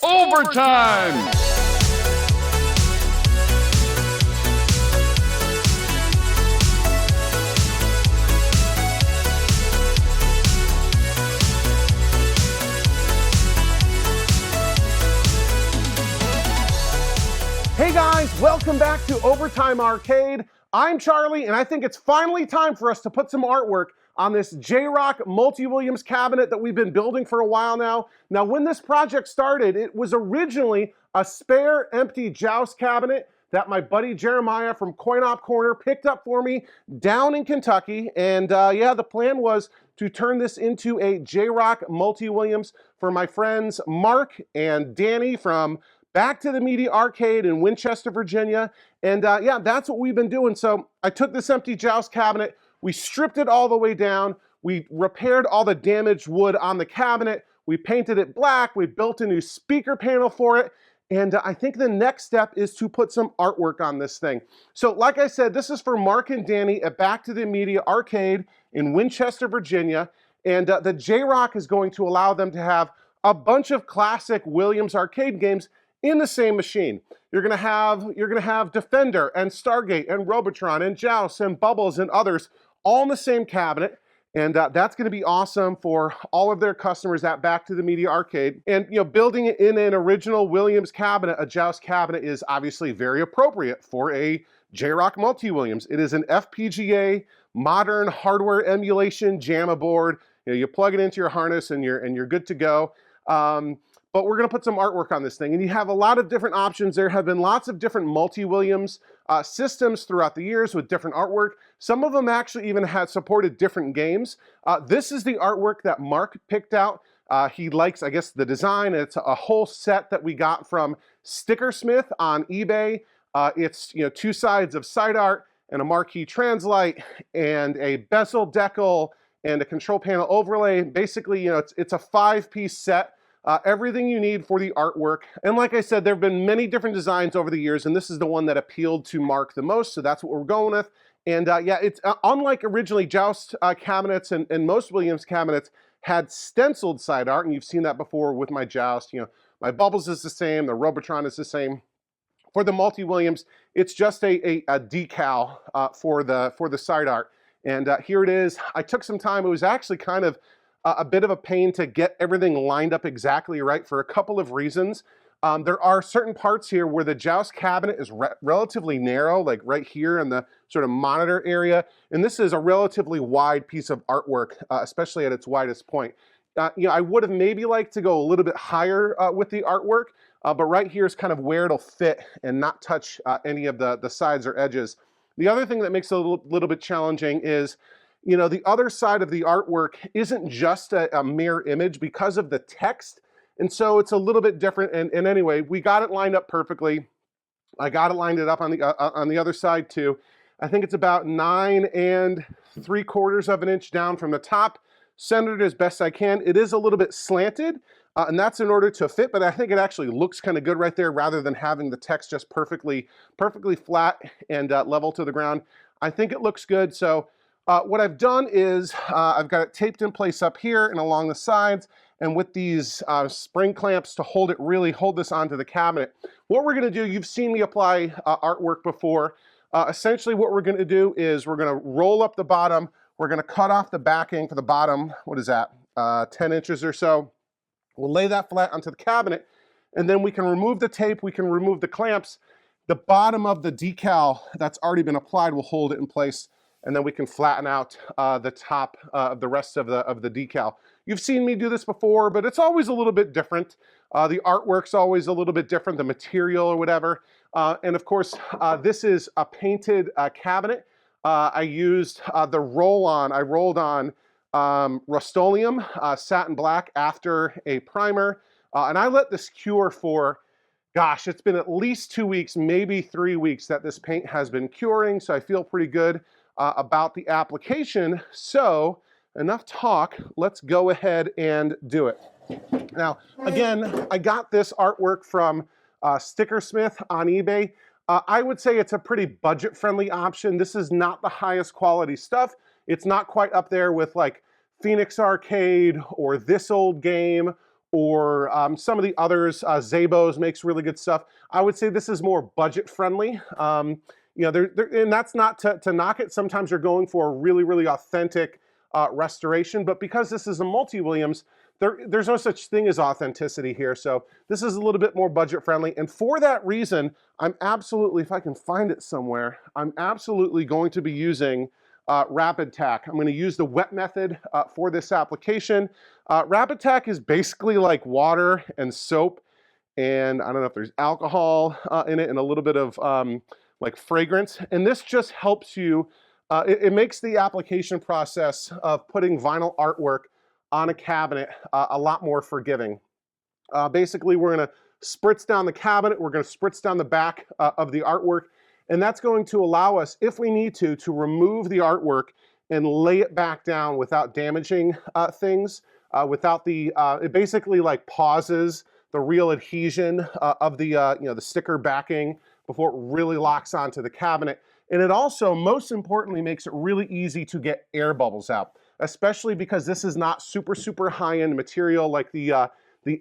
Overtime! Hey guys, welcome back to Overtime Arcade. I'm Charlie, and I think it's finally time for us to put some artwork on this JROK Multi-Williams cabinet that we've been building for a while now. Now, when this project started, it was originally a spare empty joust cabinet that my buddy Jeremiah from opcorner picked up for me down in Kentucky. And yeah, the plan was to turn this into a JROK Multi-Williams for my friends Mark and Danny from Back to the Media Arcade in Winchester, Virginia. And yeah, that's what we've been doing. So I took this empty joust cabinet, we stripped it all the way down, we repaired all the damaged wood on the cabinet, we painted it black, we built a new speaker panel for it, and I think the next step is to put some artwork on this thing. So like I said, this is for Mark and Danny at Back to the Media Arcade in Winchester, Virginia, and the JROK is going to allow them to have a bunch of classic Williams arcade games in the same machine. You're gonna have Defender and Stargate and Robotron and Joust and Bubbles and others all in the same cabinet, and that's gonna be awesome for all of their customers at Back to the Media Arcade. And you know, building it in an original Williams cabinet, a Joust cabinet, is obviously very appropriate for a JROK Multi-Williams. It is an FPGA modern hardware emulation JAMA board. You know, you plug it into your harness and you're good to go. But we're going to put some artwork on this thing, and you have a lot of different options. There have been lots of different Multi-Williams systems throughout the years with different artwork. Some of them actually even had supported different games. This is the artwork that Mark picked out. He likes, I guess, the design. It's a whole set that we got from Stickersmith on eBay. It's, you know, two sides of side art and a Marquee translite and a bezel decal and a control panel overlay. Basically, you know, it's a 5-piece set. Everything you need for the artwork. And like I said, there have been many different designs over the years, and this is the one that appealed to Mark the most, so that's what we're going with. And yeah, it's unlike originally Joust cabinets and most Williams cabinets had stenciled side art, and you've seen that before with my Joust. You know, my Bubbles is the same, the Robotron is the same. For the Multi-Williams, it's just a decal for the side art. And here it is. I took some time. It was actually kind of a bit of a pain to get everything lined up exactly right for a couple of reasons. There are certain parts here where the Joust cabinet is relatively narrow, like right here in the sort of monitor area, and this is a relatively wide piece of artwork, especially at its widest point. You know, I would have maybe liked to go a little bit higher with the artwork, but right here is kind of where it'll fit and not touch any of the sides or edges. The other thing that makes it a little bit challenging is, you know, the other side of the artwork isn't just a mirror image because of the text, and so it's a little bit different. And anyway, we got it lined up perfectly. I got it lined up on the other side too. I think it's about 9 3/4 of an inch down from the top, centered as best I can. It is a little bit slanted, and that's in order to fit, but I think it actually looks kind of good right there rather than having the text just perfectly flat and level to the ground. I think it looks good. So what I've done is I've got it taped in place up here and along the sides, and with these spring clamps to hold this onto the cabinet. What we're going to do, you've seen me apply artwork before. Essentially what we're going to do is we're going to roll up the bottom. We're going to cut off the backing for the bottom, what is that, 10 inches or so. We'll lay that flat onto the cabinet, and then we can remove the tape, we can remove the clamps. The bottom of the decal that's already been applied will hold it in place, and then we can flatten out the top of the rest of the decal. You've seen me do this before, but it's always a little bit different. The artwork's always a little bit different, the material or whatever. And of course, this is a painted cabinet. I used the roll-on. I rolled on Rust-Oleum satin black after a primer, and I let this cure for, gosh, it's been at least 2 weeks, maybe 3 weeks that this paint has been curing, so I feel pretty good about the application. So enough talk, let's go ahead and do it. Now, again, I got this artwork from Stickersmith on eBay. I would say it's a pretty budget-friendly option. This is not the highest quality stuff. It's not quite up there with like Phoenix Arcade or This Old Game or some of the others. Zabos makes really good stuff. I would say this is more budget friendly. You know, and that's not to knock it. Sometimes you're going for a really, really authentic restoration, but because this is a multi-Williams, there's no such thing as authenticity here. So this is a little bit more budget friendly. And for that reason, I'm absolutely, if I can find it somewhere, I'm absolutely going to be using Rapid Tack. I'm going to use the wet method for this application. Rapid Tack is basically like water and soap, and I don't know if there's alcohol in it and a little bit of like fragrance. And this just helps you, it makes the application process of putting vinyl artwork on a cabinet a lot more forgiving. Basically, we're going to spritz down the cabinet, we're going to spritz down the back of the artwork, and that's going to allow us, if we need to remove the artwork and lay it back down without damaging things, without the, it basically like pauses the real adhesion of the, you know, the sticker backing before it really locks onto the cabinet. And it also, most importantly, makes it really easy to get air bubbles out, especially because this is not super, super high-end material like the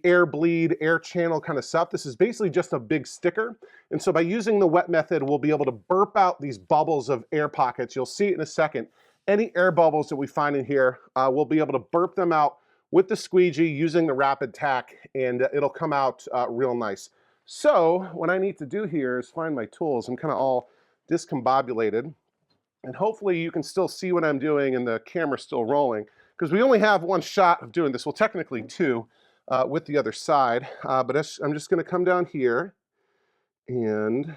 air bleed, air channel kind of stuff. This is basically just a big sticker. And so by using the wet method, we'll be able to burp out these bubbles of air pockets. You'll see it in a second. Any air bubbles that we find in here, we'll be able to burp them out with the squeegee using the Rapid Tack, and it'll come out real nice. So what I need to do here is find my tools. I'm kind of all discombobulated, and hopefully you can still see what I'm doing and the camera's still rolling, because we only have one shot of doing this. Well, technically two with the other side, but I'm just going to come down here and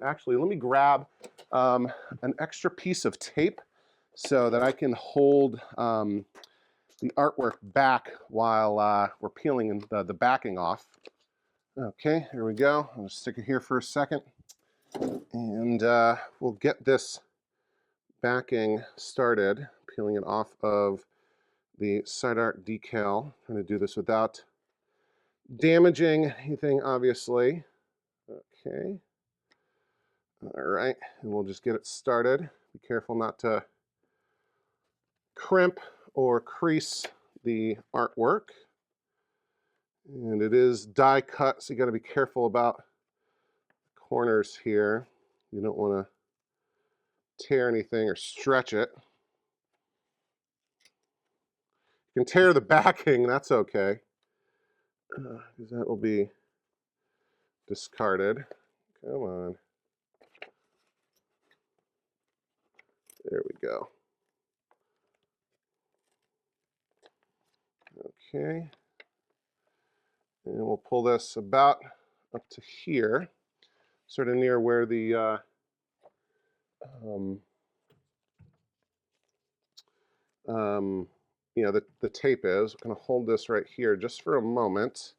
actually let me grab an extra piece of tape so that I can hold the artwork back while we're peeling the backing off. Okay, here we go. I'll just stick it here for a second, and we'll get this backing started, peeling it off of the side art decal. I'm trying to do this without damaging anything, obviously. Okay. All right, and we'll just get it started. Be careful not to crimp or crease the artwork. And it is die cut, so you got to be careful about corners here. You don't want to tear anything or stretch it. You can tear the backing, that's okay, because that will be discarded. Come on. There we go. Okay. And we'll pull this about up to here, sort of near where the you know, the tape is. I'm going to hold this right here just for a moment,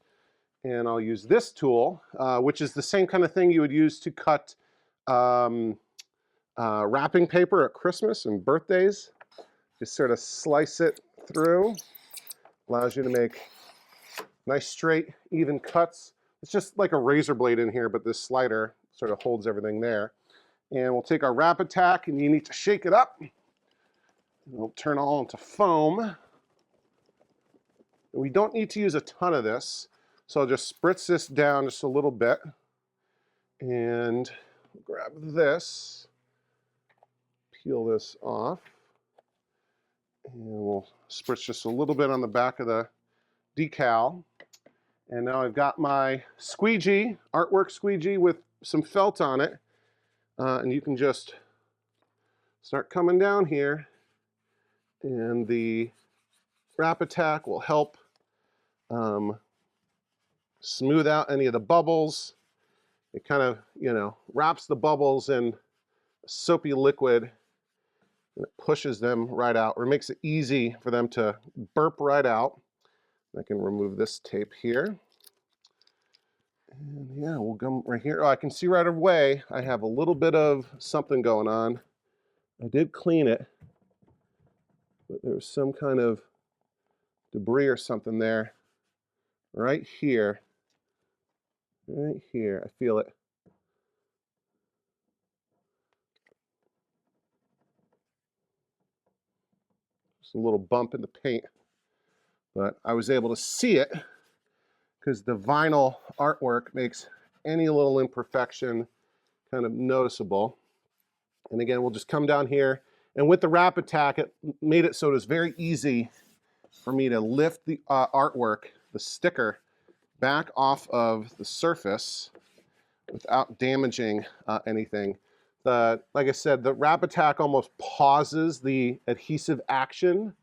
and I'll use this tool, which is the same kind of thing you would use to cut wrapping paper at Christmas and birthdays. Just sort of slice it through. Allows you to make nice, straight, even cuts. It's just like a razor blade in here, but this slider sort of holds everything there. And we'll take our Rapid Tack, and you need to shake it up. It'll turn all into foam. And we don't need to use a ton of this, so I'll just spritz this down just a little bit. And grab this, peel this off, and we'll spritz just a little bit on the back of the decal. And now I've got my squeegee, artwork squeegee with some felt on it. And you can just start coming down here, and the Rapid Tack will help smooth out any of the bubbles. It kind of, you know, wraps the bubbles in a soapy liquid, and it pushes them right out, or makes it easy for them to burp right out. I can remove this tape here. And yeah, we'll come right here. Oh, I can see right away I have a little bit of something going on. I did clean it, but there was some kind of debris or something there. Right here. Right here. I feel it. Just a little bump in the paint. But I was able to see it because the vinyl artwork makes any little imperfection kind of noticeable. And again, we'll just come down here, and with the wrap attack, it made it so it was very easy for me to lift the artwork, the sticker, back off of the surface without damaging anything. Like I said, the wrap attack almost pauses the adhesive action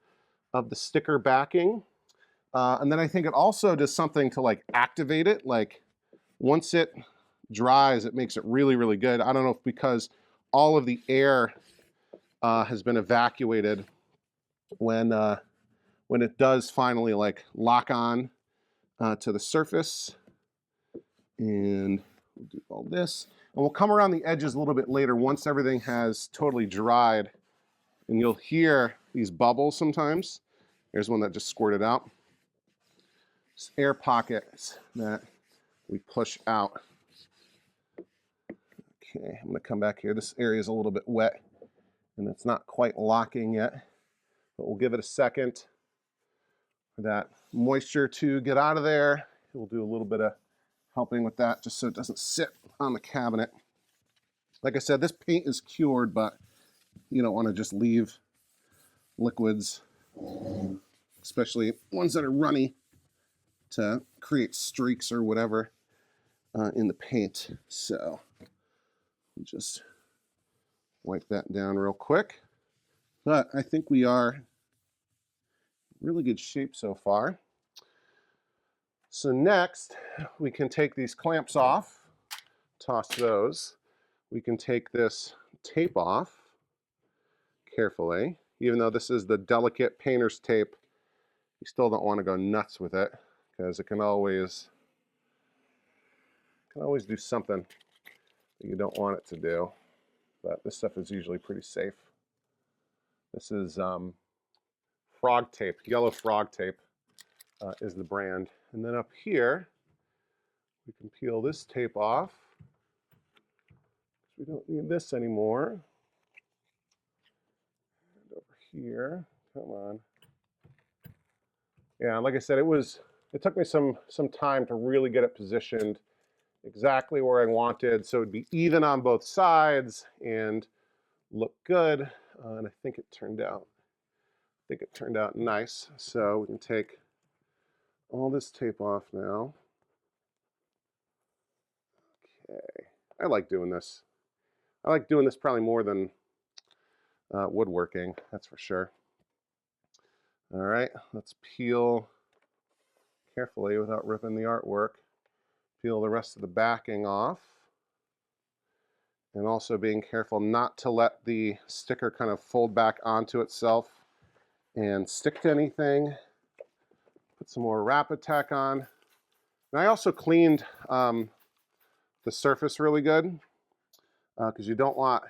of the sticker backing. And then I think it also does something to like activate it. Like once it dries, it makes it really, really good. I don't know if because all of the air has been evacuated when it does finally like lock on to the surface. And we'll do all this. And we'll come around the edges a little bit later once everything has totally dried. And you'll hear these bubbles sometimes. There's one that just squirted out. It's air pockets that we push out. Okay, I'm gonna come back here. This area is a little bit wet and it's not quite locking yet, but we'll give it a second for that moisture to get out of there. We'll do a little bit of helping with that just so it doesn't sit on the cabinet. Like I said, this paint is cured, but you don't want to just leave liquids, especially ones that are runny, to create streaks or whatever in the paint. So just wipe that down real quick. But I think we are in really good shape so far. So next, we can take these clamps off, toss those. We can take this tape off carefully. Even though this is the delicate painter's tape, you still don't want to go nuts with it because it can always do something that you don't want it to do. But this stuff is usually pretty safe. This is frog tape, yellow frog tape is the brand. And then up here, we can peel this tape off. We don't need this anymore. And over here, come on. Yeah, like I said, it took me some time to really get it positioned exactly where I wanted, so it'd be even on both sides and look good. And I think it turned out nice. So we can take all this tape off now. Okay, I like doing this. I like doing this probably more than woodworking, that's for sure. All right, let's peel carefully without ripping the artwork. Peel the rest of the backing off. And also being careful not to let the sticker kind of fold back onto itself and stick to anything. Put some more wrap attack on. And I also cleaned the surface really good because you don't want,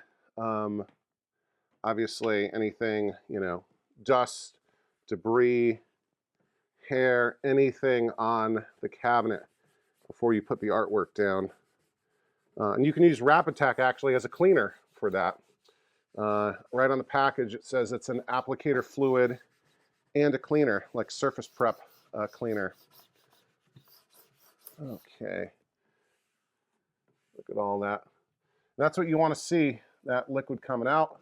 obviously, anything, dust, debris, hair, anything on the cabinet before you put the artwork down. And you can use wrap attack actually as a cleaner for that. Right on the package it says it's an applicator fluid and a cleaner, like surface prep cleaner. Okay, look at all that. That's what you want to see, that liquid coming out.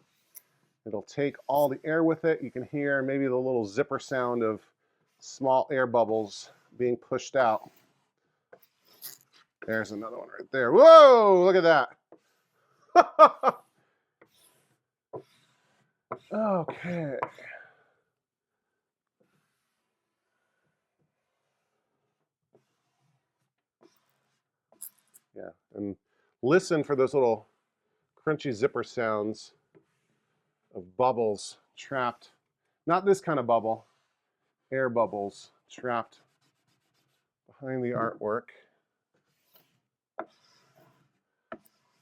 It'll take all the air with it. You can hear maybe the little zipper sound of small air bubbles being pushed out. There's another one right there. Whoa, look at that. Okay. Yeah, and listen for those little crunchy zipper sounds of bubbles trapped. Not this kind of bubble, air bubbles trapped behind the artwork.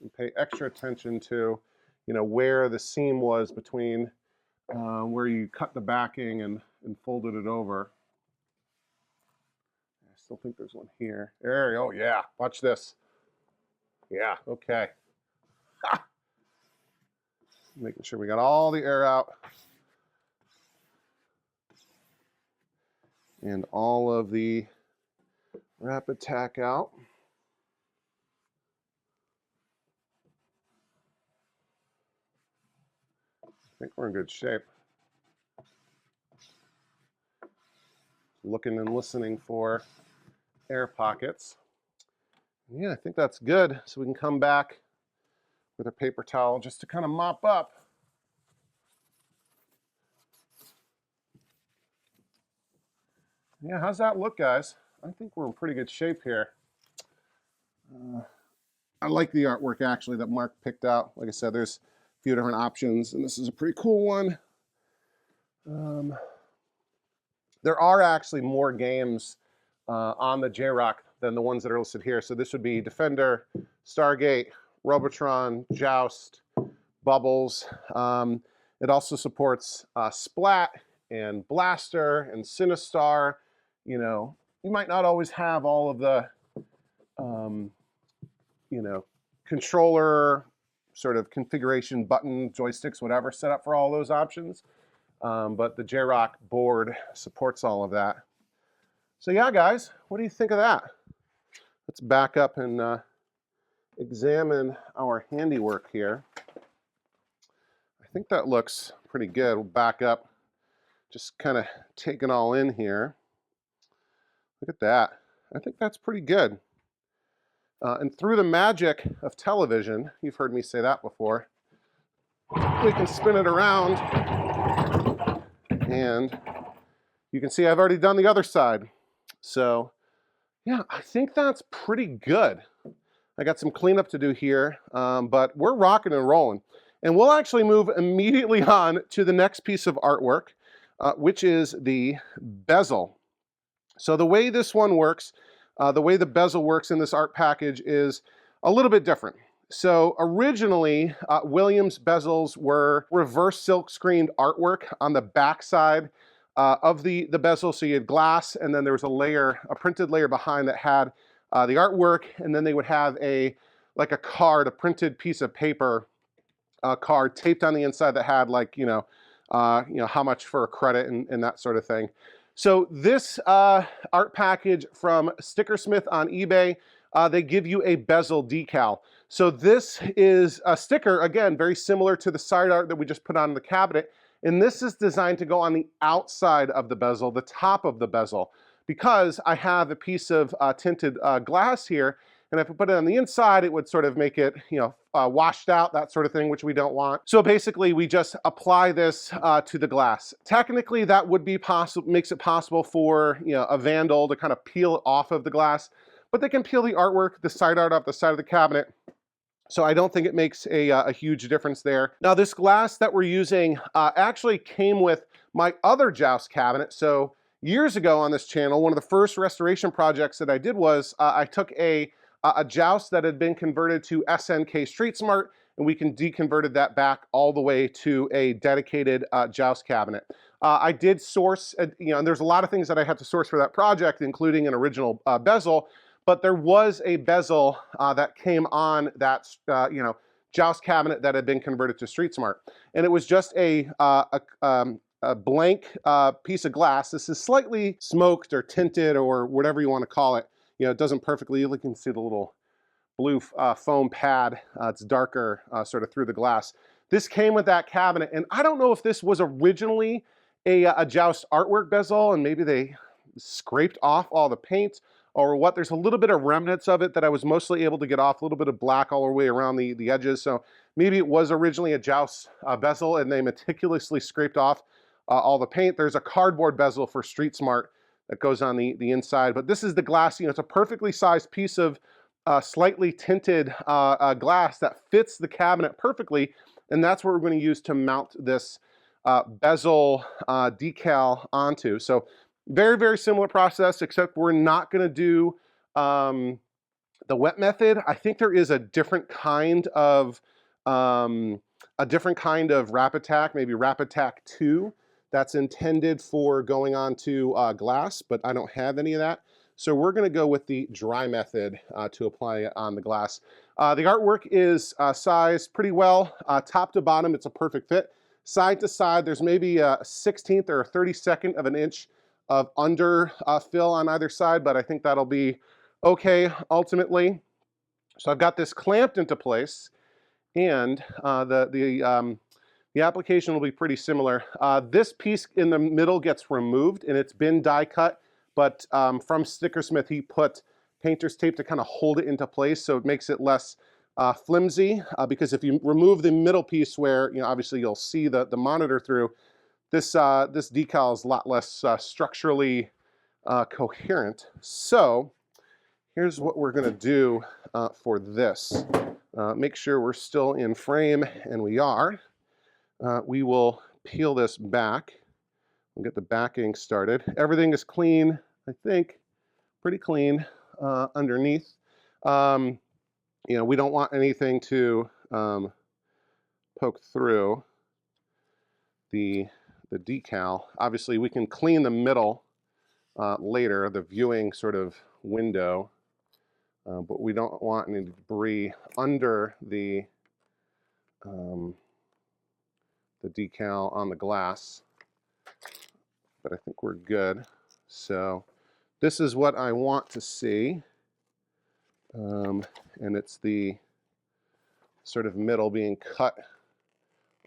And pay extra attention to, where the seam was between where you cut the backing and folded it over. I still think there's one here. There, oh yeah, watch this. Yeah, okay. Ha! Making sure we got all the air out. And all of the rapid tack out. I think we're in good shape. Looking and listening for air pockets. Yeah, I think that's good. So we can come back with a paper towel just to kind of mop up. Yeah, how's that look, guys? I think we're in pretty good shape here. I like the artwork actually that Mark picked out. Like I said, there's a few different options, and this is a pretty cool one. There are actually more games on the JROK than the ones that are listed here. So this would be Defender, Stargate, Robotron, Joust, Bubbles. It also supports Splat and Blaster and Sinistar. You know, you might not always have all of the, you know, controller sort of configuration, button, joysticks, whatever, set up for all those options. But the JROK board supports all of that. So yeah, guys, what do you think of that? Let's back up and examine our handiwork here. I think that looks pretty good. We'll back up, just kind of take it all in here. Look at that. I think that's pretty good. And through the magic of television, you've heard me say that before, we can spin it around, and you can see I've already done the other side. So yeah, I think that's pretty good. I got some cleanup to do here, but we're rocking and rolling. And we'll actually move immediately on to the next piece of artwork, which is the bezel. So the way this one works, the way the bezel works in this art package is a little bit different. So originally, Williams bezels were reverse silk screened artwork on the back side of the bezel. So you had glass, and then there was a layer, a printed layer behind that had the artwork, and then they would have like a card, a printed piece of paper card taped on the inside that had like, how much for a credit and that sort of thing. So this art package from Stickersmith on eBay, they give you a bezel decal. So this is a sticker, again, very similar to the side art that we just put on the cabinet. And this is designed to go on the outside of the bezel, the top of the bezel, because I have a piece of tinted glass here, and if I put it on the inside, it would sort of make it, washed out, that sort of thing, which we don't want. So basically, we just apply this to the glass. Technically, that would be possible, makes it possible for a vandal to kind of peel it off of the glass, but they can peel the artwork, the side art off the side of the cabinet. So I don't think it makes a huge difference there. Now this glass that we're using actually came with my other Joust cabinet. So years ago on this channel, one of the first restoration projects that I did was I took a Joust that had been converted to SNK Street Smart, and we can deconverted that back all the way to a dedicated Joust cabinet. I did source, and there's a lot of things that I had to source for that project, including an original bezel. But there was a bezel that came on that, Joust cabinet that had been converted to Street Smart. And it was just a blank piece of glass. This is slightly smoked or tinted or whatever you want to call it. It doesn't perfectly, you can see the little blue foam pad. It's darker sort of through the glass. This came with that cabinet. And I don't know if this was originally a Joust artwork bezel and maybe they scraped off all the paint or what. There's a little bit of remnants of it that I was mostly able to get off, a little bit of black all the way around the edges. So maybe it was originally a Joust bezel and they meticulously scraped off all the paint. There's a cardboard bezel for Street Smart that goes on the inside. But this is the glass, it's a perfectly sized piece of slightly tinted glass that fits the cabinet perfectly. And that's what we're going to use to mount this bezel decal onto. So very, very similar process, except we're not going to do the wet method. I think there is a different kind of Rapid Tack, maybe Rapid Tack 2, that's intended for going onto glass, but I don't have any of that. So we're going to go with the dry method to apply it on the glass. The artwork is sized pretty well. Top to bottom, it's a perfect fit. Side to side, there's maybe a 1/16 or a 32nd of an inch of under fill on either side, but I think that'll be okay ultimately. So I've got this clamped into place, and the application will be pretty similar. This piece in the middle gets removed, and it's been die cut, but from Stickersmith he put painter's tape to kind of hold it into place, so it makes it less flimsy, because if you remove the middle piece where, you know, obviously you'll see the monitor through, this decal is a lot less structurally coherent. So here's what we're going to do for this. Make sure we're still in frame, and we are. We will peel this back and get the backing started. Everything is clean, I think, pretty clean underneath. You know, we don't want anything to poke through the decal. Obviously, we can clean the middle later, the viewing sort of window, but we don't want any debris under the decal on the glass. But I think we're good. So this is what I want to see, and it's the sort of middle being cut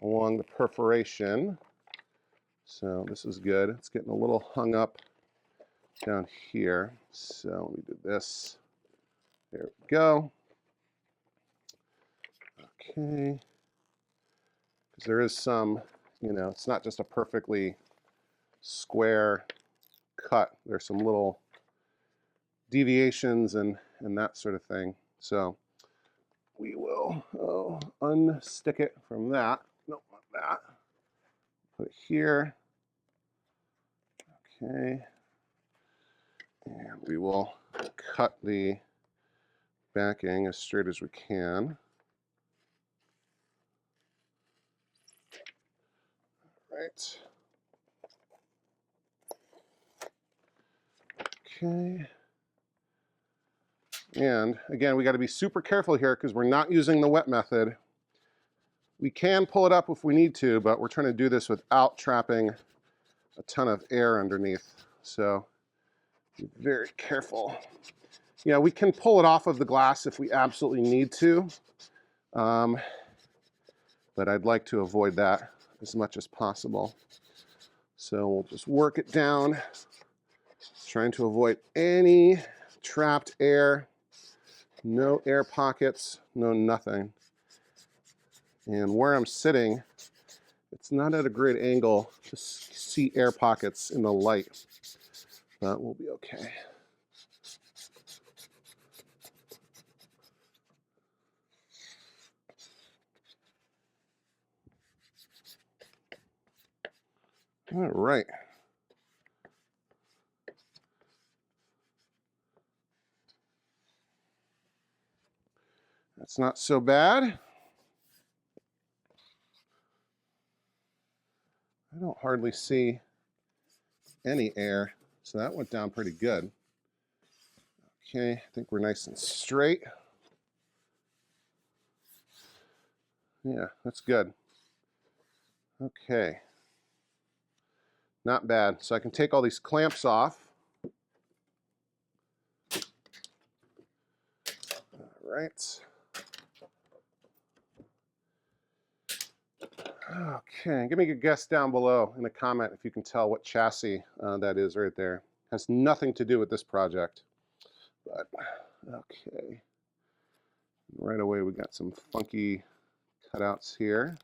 along the perforation. So this is good. It's getting a little hung up down here. So let me do this. There we go. Okay. Because there is some, you know, it's not just a perfectly square cut. There's some little deviations and that sort of thing. So we will unstick it from that. Nope, not that. Put it here. Okay. And we will cut the backing as straight as we can. Right. Okay. And again, we got to be super careful here because we're not using the wet method. We can pull it up if we need to, but we're trying to do this without trapping a ton of air underneath. So be very careful. Yeah, we can pull it off of the glass if we absolutely need to, but I'd like to avoid that as much as possible. So we'll just work it down, trying to avoid any trapped air, no air pockets, no nothing. And where I'm sitting, it's not at a great angle to see air pockets in the light, but we'll be okay. All right. That's not so bad. I don't hardly see any air, so that went down pretty good. Okay, I think we're nice and straight. Yeah, that's good. Okay. Not bad. So I can take all these clamps off. All right. Okay, give me a guess down below in a comment if you can tell what chassis that is right there. Has nothing to do with this project, but okay. Right away we got some funky cutouts here.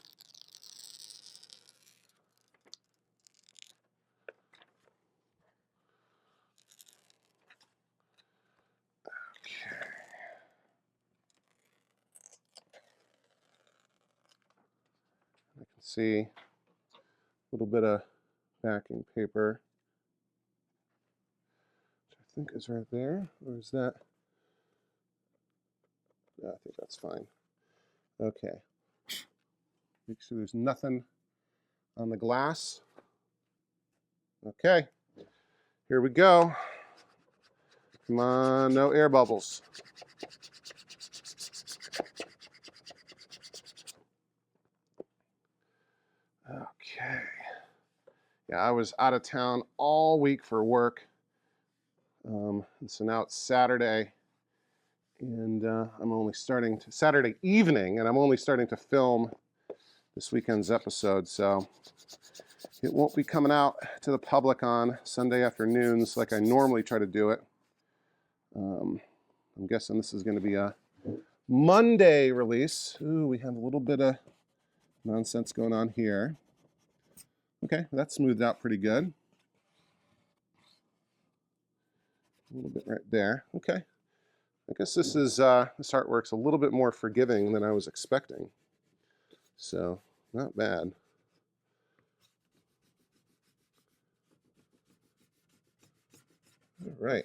Okay. I can see a little bit of backing paper, which I think is right there, or is that? Yeah, I think that's fine. Okay. Make sure there's nothing on the glass. Okay, here we go. Come on, no air bubbles. Okay. Yeah, I was out of town all week for work. And so now it's Saturday, and I'm only starting to, Saturday evening, and I'm only starting to film this weekend's episode, so it won't be coming out to the public on Sunday afternoons like I normally try to do it. I'm guessing this is going to be a Monday release. Ooh, we have a little bit of nonsense going on here. Okay, that smoothed out pretty good. A little bit right there. Okay. I guess this is this artwork's a little bit more forgiving than I was expecting. So, not bad. All right.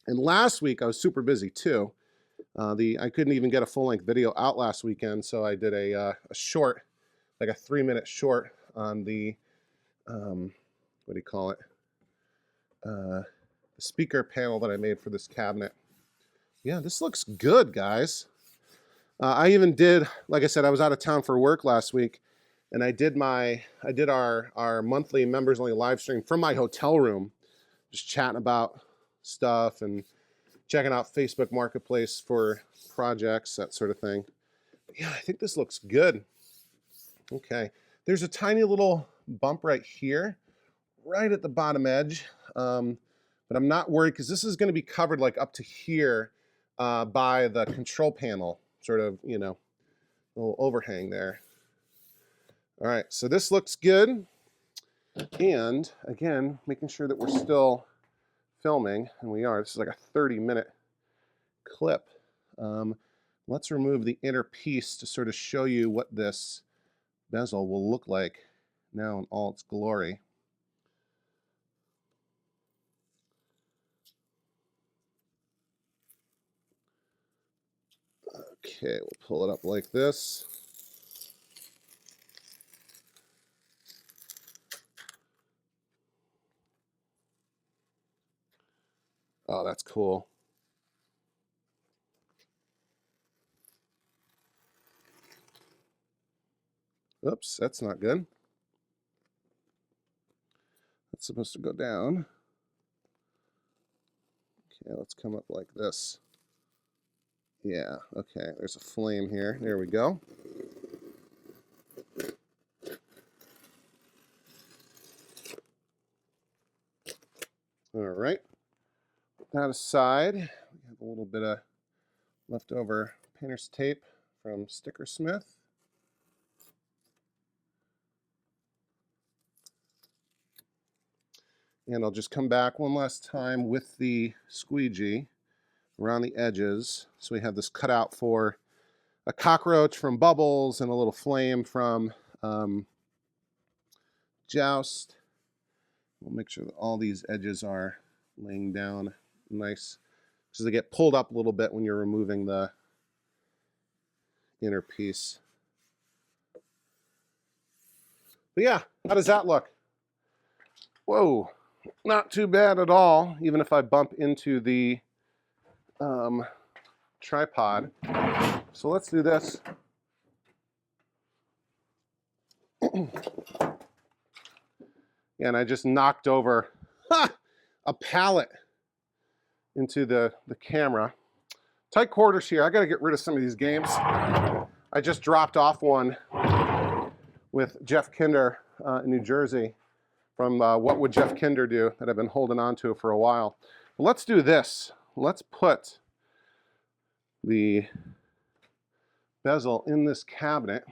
And last week I was super busy too. I couldn't even get a full-length video out last weekend, so I did a short, like a 3-minute short on the what do you call it? The speaker panel that I made for this cabinet. Yeah, this looks good, guys. I even did, like I said, I was out of town for work last week, and I did our monthly members only live stream from my hotel room, just chatting about stuff and checking out Facebook Marketplace for projects, that sort of thing. Yeah, I think this looks good. Okay, there's a tiny little bump right here, right at the bottom edge, but I'm not worried because this is going to be covered like up to here by the control panel, sort of, you know, little overhang there. All right, so this looks good. And again, making sure that we're still filming, and we are. This is like a 30-minute clip. Let's remove the inner piece to sort of show you what this bezel will look like now in all its glory. Okay, we'll pull it up like this. Oh, that's cool. Oops, that's not good. That's supposed to go down. Okay, let's come up like this. Yeah, okay, there's a flame here. There we go. All right, put that aside. We have a little bit of leftover painter's tape from Stickersmith. And I'll just come back one last time with the squeegee around the edges. So we have this cutout for a cockroach from Bubbles and a little flame from Joust. We'll make sure that all these edges are laying down nice, because they get pulled up a little bit when you're removing the inner piece. But yeah, how does that look? Whoa, not too bad at all, even if I bump into the tripod. So let's do this. And I just knocked over a pallet into the camera. Tight quarters here. I got to get rid of some of these games. I just dropped off one with Jeff Kinder in New Jersey from What Would Jeff Kinder Do, that I've been holding on to for a while. But let's do this. Let's put the bezel in this cabinet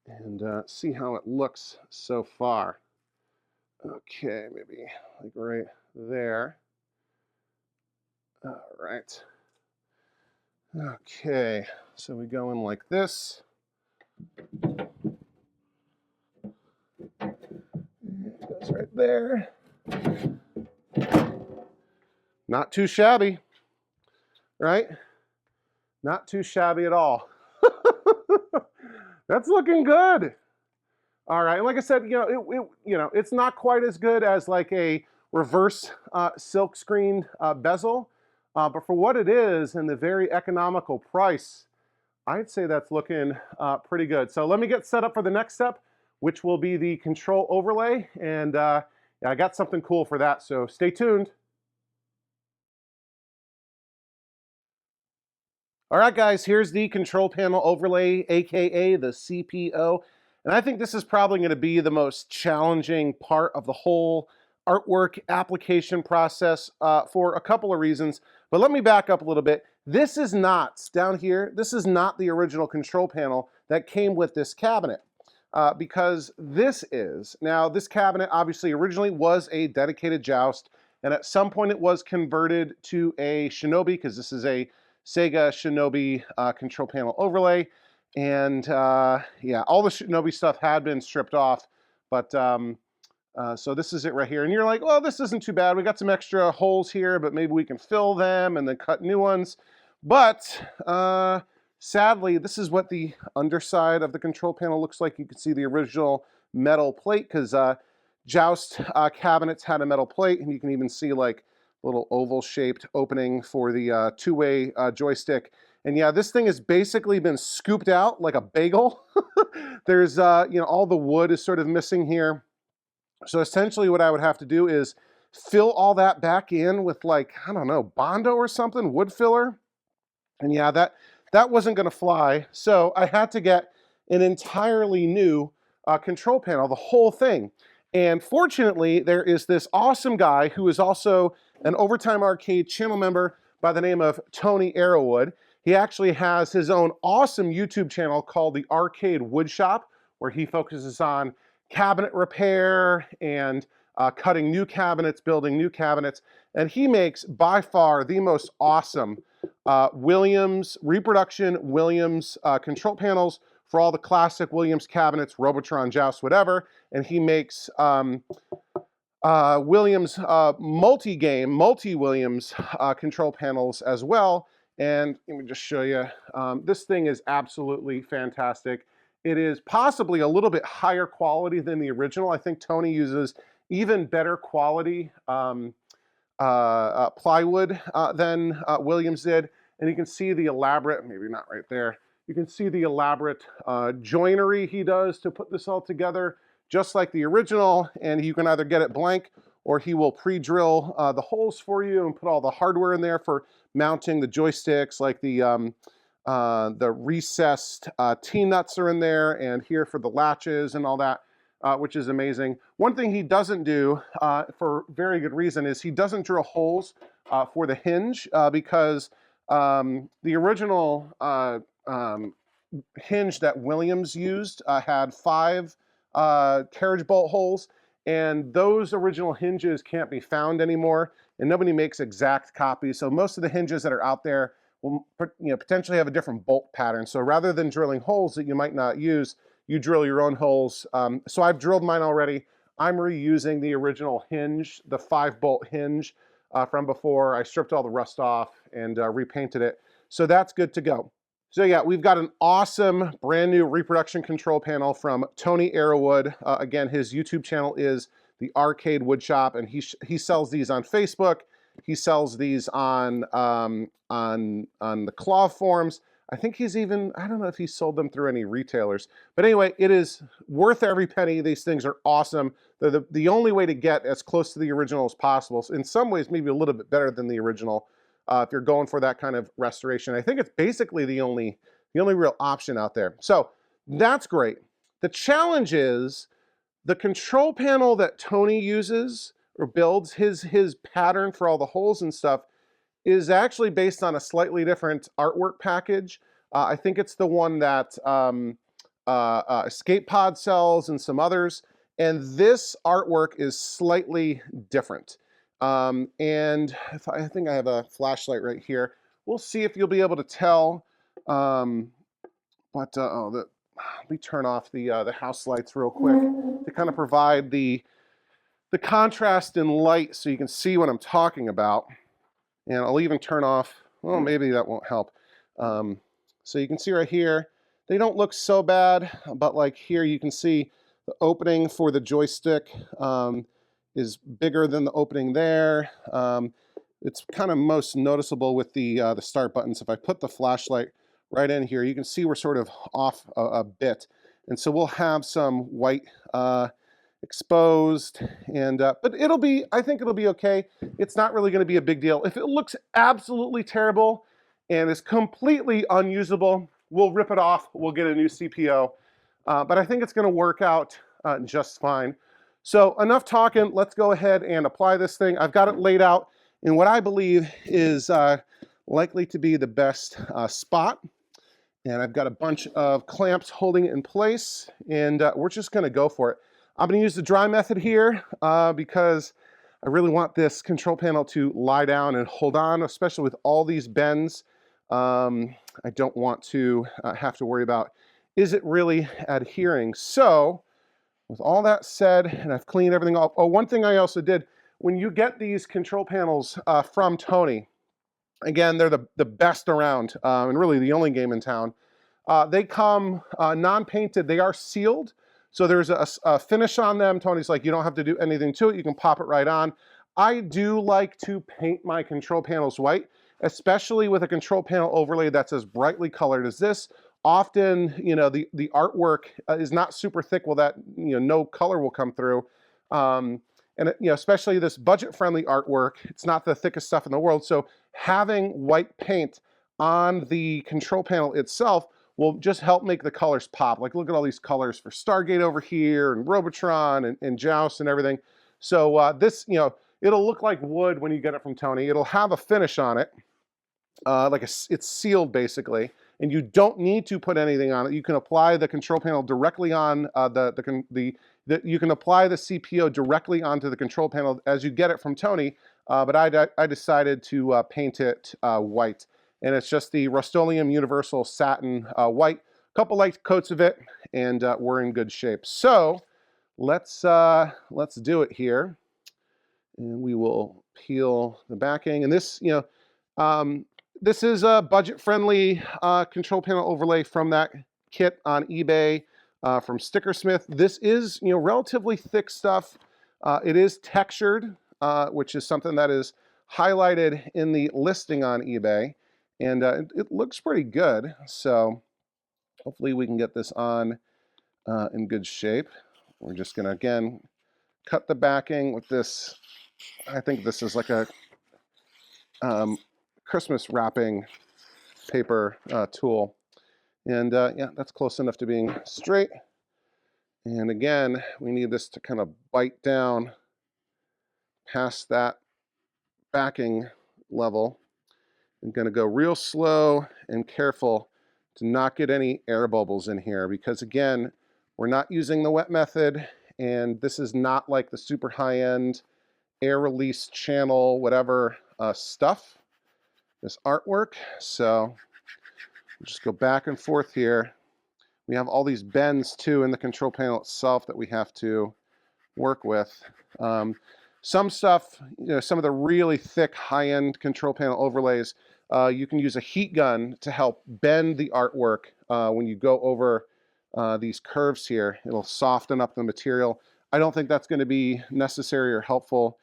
and see how it looks so far. Okay, maybe like right there. All right. Okay, so we go in like this. It goes right there. Not too shabby, right? Not too shabby at all. That's looking good. All right, and like I said, it's not quite as good as like a reverse silk screened bezel, but for what it is and the very economical price, I'd say that's looking pretty good. So let me get set up for the next step, which will be the control overlay. And yeah, I got something cool for that, so stay tuned. All right, guys, here's the control panel overlay, aka the CPO. And I think this is probably going to be the most challenging part of the whole artwork application process for a couple of reasons. But let me back up a little bit. This is not, down here, this is not the original control panel that came with this cabinet. Because this is, now this cabinet obviously originally was a dedicated Joust, and at some point it was converted to a Shinobi, because this is a Sega Shinobi control panel overlay. And yeah, all the Shinobi stuff had been stripped off, but so this is it right here. And you're like, well, this isn't too bad. We got some extra holes here, but maybe we can fill them and then cut new ones. But sadly, this is what the underside of the control panel looks like. You can see the original metal plate, because Joust cabinets had a metal plate, and you can even see like little oval-shaped opening for the two-way joystick. And yeah, this thing has basically been scooped out like a bagel. There's, you know, all the wood is sort of missing here. So essentially what I would have to do is fill all that back in with, like, I don't know, Bondo or something, wood filler. And yeah, that wasn't going to fly. So I had to get an entirely new control panel, the whole thing. And fortunately, there is this awesome guy who is also an Overtime Arcade channel member by the name of Tony Arrowwood. He actually has his own awesome YouTube channel called the Arcade Woodshop, where he focuses on cabinet repair and cutting new cabinets, building new cabinets. And he makes by far the most awesome Williams, reproduction Williams control panels for all the classic Williams cabinets, Robotron, Joust, whatever. And he makes Williams Multigame, multi-Williams control panels as well. And let me just show you. This thing is absolutely fantastic. It is possibly a little bit higher quality than the original. I think Tony uses even better quality plywood than Williams did. And you can see the elaborate, maybe not right there, you can see the elaborate joinery he does to put this all together, just like the original. And you can either get it blank, or he will pre-drill the holes for you and put all the hardware in there for mounting the joysticks, like the recessed T-nuts are in there, and here for the latches and all that, which is amazing. One thing he doesn't do, for very good reason, is he doesn't drill holes for the hinge, because the original hinge that Williams used had 5 carriage bolt holes, and those original hinges can't be found anymore, and nobody makes exact copies. So most of the hinges that are out there will, you know, potentially have a different bolt pattern. So rather than drilling holes that you might not use, you drill your own holes. So I've drilled mine already. I'm reusing the original hinge, the 5-bolt hinge from before. I stripped all the rust off and repainted it. So that's good to go. So yeah, we've got an awesome brand new reproduction control panel from Tony Arrowwood. Again, his YouTube channel is the Arcade Woodshop, and he sells these on Facebook. He sells these on the Claw forums. I think he's even, I don't know if he sold them through any retailers. But anyway, it is worth every penny. These things are awesome. They're the only way to get as close to the original as possible. So in some ways, maybe a little bit better than the original. If you're going for that kind of restoration. I think it's basically the only real option out there. So that's great. The challenge is the control panel that Tony uses or builds, his pattern for all the holes and stuff, is actually based on a slightly different artwork package. I think it's the one that Escape Pod sells and some others. And this artwork is slightly different. And I think I have a flashlight right here. We'll see if you'll be able to tell. Let me turn off the house lights real quick to kind of provide the contrast in light so you can see what I'm talking about. And I'll even turn off, well, maybe that won't help. So you can see right here, they don't look so bad, but like here you can see the opening for the joystick is bigger than the opening there. It's kind of most noticeable with the start buttons. If I put the flashlight right in here, you can see we're sort of off a bit. And so we'll have some white exposed, and but it'll be, I think it'll be okay. It's not really going to be a big deal. If it looks absolutely terrible and is completely unusable, we'll rip it off. We'll get a new CPO. But I think it's going to work out just fine. So enough talking. Let's go ahead and apply this thing. I've got it laid out in what I believe is likely to be the best spot. And I've got a bunch of clamps holding it in place, and we're just going to go for it. I'm going to use the dry method here because I really want this control panel to lie down and hold on, especially with all these bends. I don't want to have to worry about, is it really adhering? So with all that said, and I've cleaned everything off. Oh, one thing I also did, when you get these control panels from Tony, again, they're the best around, and really the only game in town. They come non-painted. They are sealed. So there's a finish on them. Tony's like, you don't have to do anything to it. You can pop it right on. I do like to paint my control panels white, especially with a control panel overlay that's as brightly colored as this. Often, you know, the artwork is not super thick. Well, that, you know, no color will come through. And you know, especially this budget-friendly artwork, it's not the thickest stuff in the world. So having white paint on the control panel itself will just help make the colors pop. Like, look at all these colors for Stargate over here, and Robotron, and Joust, and everything. So this, you know, it'll look like wood when you get it from Tony. It'll have a finish on it, it's sealed basically, and you don't need to put anything on it. You can apply the control panel directly on you can apply the CPO directly onto the control panel as you get it from Tony. But I decided to paint it white. And it's just the Rust-Oleum Universal Satin white. A couple light coats of it, and we're in good shape. So let's do it here. And we will peel the backing. And this, you know, this is a budget-friendly control panel overlay from that kit on eBay from Stickersmith. This is, you know, relatively thick stuff. It is textured, which is something that is highlighted in the listing on eBay. And it looks pretty good, so hopefully we can get this on in good shape. We're just going to, again, cut the backing with this. I think this is like a Christmas wrapping paper tool. And yeah, that's close enough to being straight. And again, we need this to kind of bite down past that backing level. I'm going to go real slow and careful to not get any air bubbles in here, because again, we're not using the wet method, and this is not like the super high-end air release channel, whatever stuff, this artwork. So we'll just go back and forth here. We have all these bends too in the control panel itself that we have to work with. Some stuff, you know, some of the really thick high-end control panel overlays, you can use a heat gun to help bend the artwork when you go over these curves here. It'll soften up the material. I don't think that's going to be necessary or helpful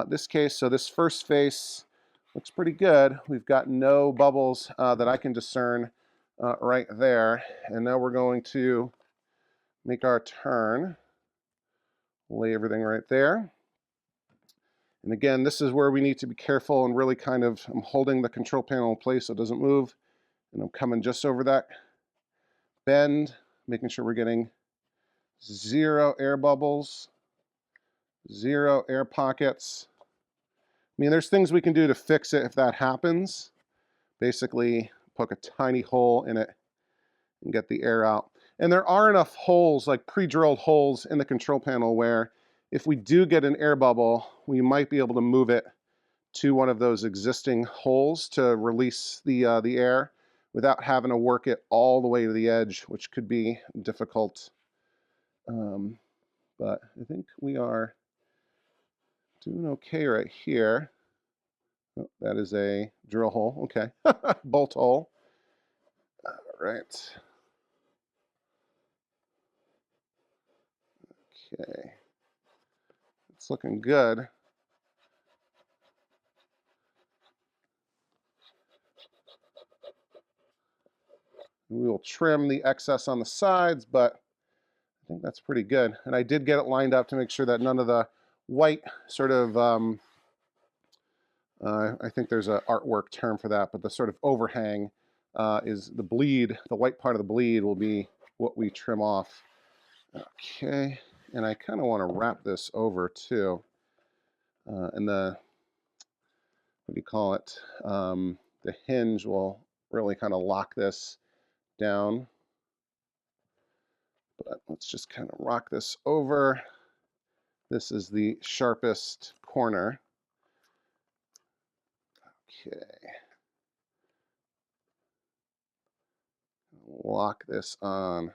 this case. So this first face looks pretty good. We've got no bubbles that I can discern right there. And now we're going to make our turn. Lay everything right there. And again, this is where we need to be careful and really kind of, I'm holding the control panel in place so it doesn't move. And I'm coming just over that bend, making sure we're getting 0 air bubbles, 0 air pockets. I mean, there's things we can do to fix it if that happens. Basically, poke a tiny hole in it and get the air out. And there are enough holes, like pre-drilled holes in the control panel, where if we do get an air bubble, we might be able to move it to one of those existing holes to release the air without having to work it all the way to the edge, which could be difficult. But I think we are doing okay right here. Oh, that is a drill hole. Okay. Bolt hole. All right. Okay. It's looking good. We will trim the excess on the sides, but I think that's pretty good. And I did get it lined up to make sure that none of the white sort of, I think there's an artwork term for that, but the sort of overhang is the bleed. The white part of the bleed will be what we trim off. Okay, and I kind of want to wrap this over too. And the, what do you call it? The hinge will really kind of lock this down. But let's just kind of rock this over. This is the sharpest corner. Okay. Lock this on.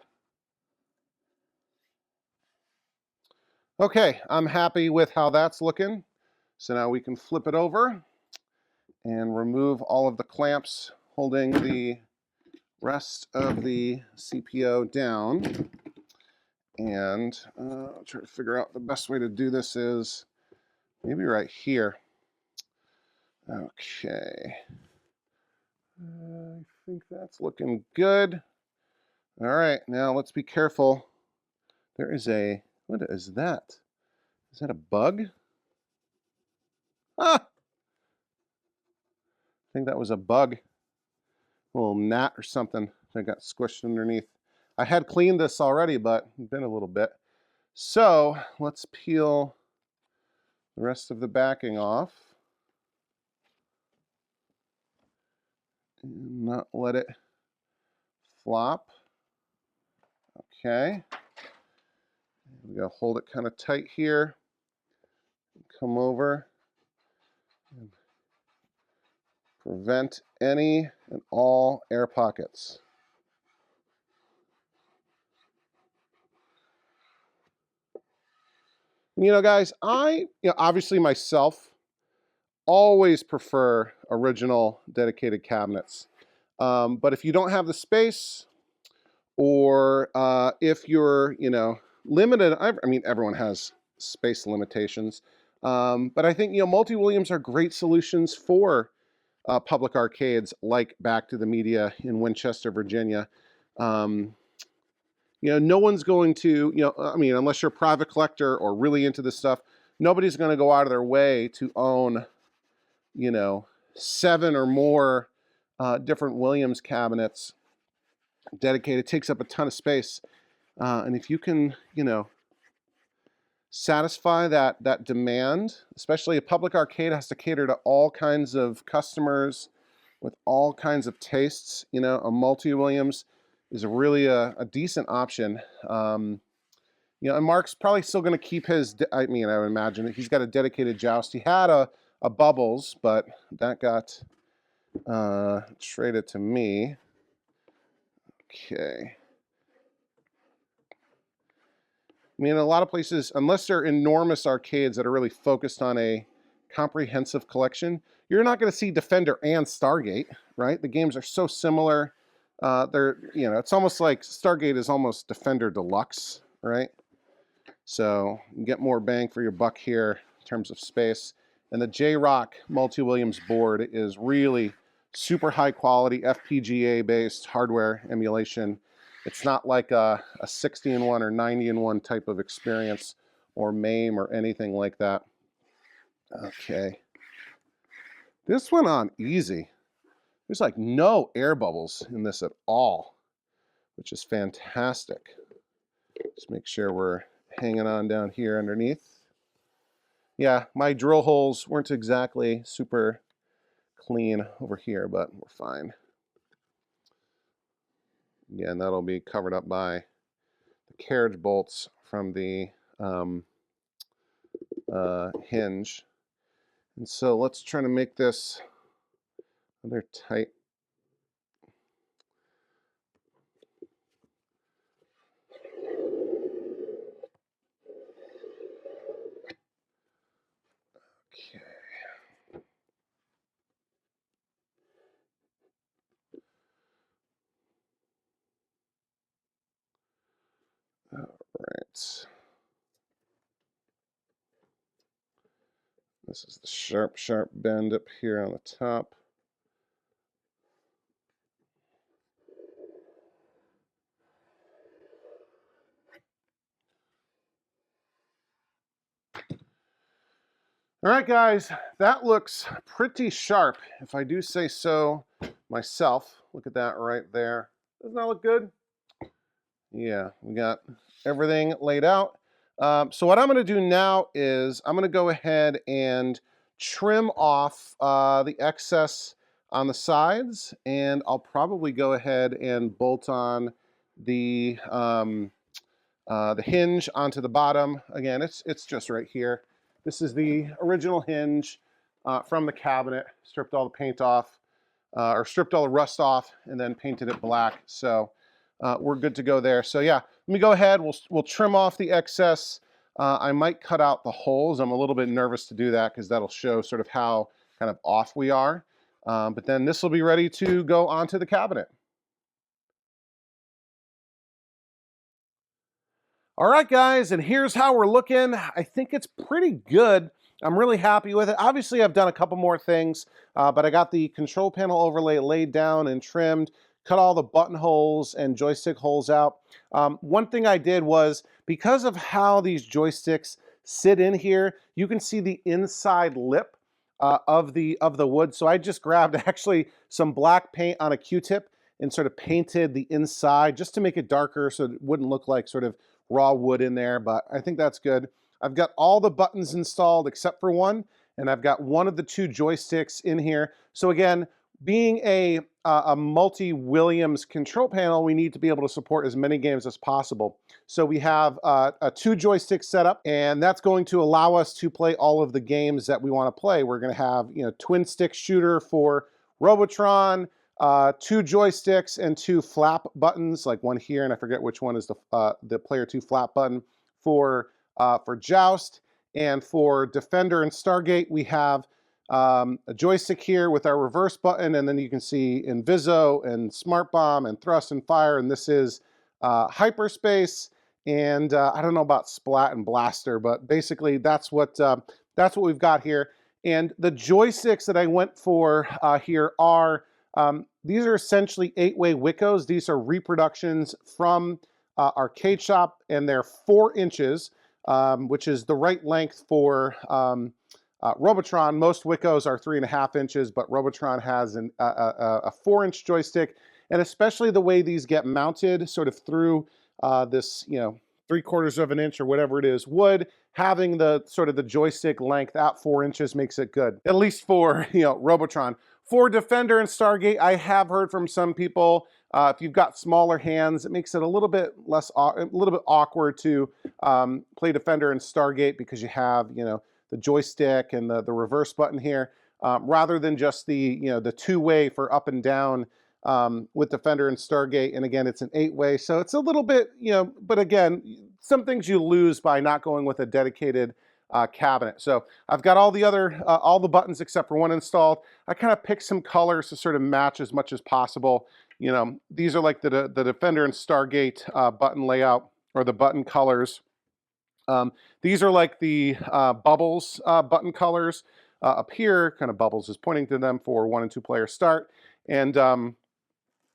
Okay, I'm happy with how that's looking. So now we can flip it over and remove all of the clamps holding the rest of the CPO down. And I'll try to figure out the best way to do this is maybe right here. Okay. I think that's looking good. All right, now let's be careful. There is a, what is that? Is that a bug? Ah! I think that was a bug. A little gnat or something that got squished underneath. I had cleaned this already, but it's been a little bit. So let's peel the rest of the backing off. And not let it flop. Okay. We gotta hold it kind of tight here. Come over and prevent any and all air pockets. You know, guys, obviously myself always prefer original dedicated cabinets. But if you don't have the space, or if you're, limited, I mean, everyone has space limitations. But I think, multi-Williams are great solutions for public arcades like Back to the Media in Winchester, Virginia. No one's going to, unless you're a private collector or really into this stuff, nobody's going to go out of their way to own, 7 or more different Williams cabinets dedicated. It takes up a ton of space. And if you can, satisfy that demand, especially a public arcade has to cater to all kinds of customers with all kinds of tastes. A multi-Williams is really a decent option. And Mark's probably still going to keep his, I would imagine that he's got a dedicated joust. He had a Bubbles, but that got traded to me. Okay. A lot of places, unless they're enormous arcades that are really focused on a comprehensive collection, you're not going to see Defender and Stargate, right? The games are so similar. It's almost like Stargate is almost Defender Deluxe, right? So you get more bang for your buck here in terms of space. And the JROK Multi-Williams board is really super high quality FPGA-based hardware emulation. It's not like a 60-in-1 or 90-in-1 type of experience or MAME or anything like that. Okay. This went on easy. There's like no air bubbles in this at all, which is fantastic. Just make sure we're hanging on down here underneath. Yeah, my drill holes weren't exactly super clean over here, but we're fine. Again, that'll be covered up by the carriage bolts from the hinge. And so let's try to make this another tight. Okay. All right. This is the sharp bend up here on the top. All right, guys, that looks pretty sharp, if I do say so myself. Look at that right there. Doesn't that look good? Yeah, we got everything laid out. So what I'm going to do now is I'm going to go ahead and trim off the excess on the sides, and I'll probably go ahead and bolt on the hinge onto the bottom. Again, it's just right here. This is the original hinge from the cabinet. Stripped all the paint off, or stripped all the rust off, and then painted it black. So we're good to go there. So yeah, let me go ahead. We'll trim off the excess. I might cut out the holes. I'm a little bit nervous to do that because that'll show sort of how kind of off we are. But then this will be ready to go onto the cabinet. All right, guys, and here's how we're looking. I think it's pretty good. I'm really happy with it. Obviously, I've done a couple more things, but I got the control panel overlay laid down and trimmed, cut all the button holes and joystick holes out. One thing I did was, because of how these joysticks sit in here, you can see the inside lip of the wood. So I just grabbed actually some black paint on a Q-tip and sort of painted the inside just to make it darker so it wouldn't look like sort of raw wood in there, but I think that's good. I've got all the buttons installed except for one, and I've got one of the two joysticks in here. So again, being a multi-Williams control panel, we need to be able to support as many games as possible. So we have a 2 joystick setup, and that's going to allow us to play all of the games that we want to play. We're going to have, you know, twin stick shooter for Robotron, 2 joysticks and 2 flap buttons, like one here, and I forget which one is the player 2 flap button for Joust. And for Defender and Stargate, we have a joystick here with our reverse button, and then you can see Inviso and Smart Bomb and Thrust and Fire, and this is Hyperspace, and I don't know about Splat and Blaster, but basically that's what we've got here. And the joysticks that I went for here are these are essentially 8-way Wiccos. These are reproductions from Arcade Shop, and they're 4 inches, which is the right length for Robotron. Most Wiccos are 3.5 inches, but Robotron has a 4-inch joystick, and especially the way these get mounted sort of through this, you know, 3/4 of an inch or whatever it is wood, having the sort of the joystick length at 4 inches makes it good, at least for, you know, Robotron. For Defender and Stargate, I have heard from some people, if you've got smaller hands, it makes it a little bit awkward to play Defender and Stargate because you have, you know, the joystick and the reverse button here, rather than just the, you know, the 2-way for up and down with Defender and Stargate. And again, it's an 8-way, so it's a little bit, you know, but again, some things you lose by not going with a dedicated cabinet. So I've got all the buttons except for one installed. I kind of picked some colors to sort of match as much as possible. You know, these are like the Defender and Stargate button layout, or the button colors. These are like the Bubbles button colors. Up here, kind of Bubbles is pointing to them for 1 and 2 player start. And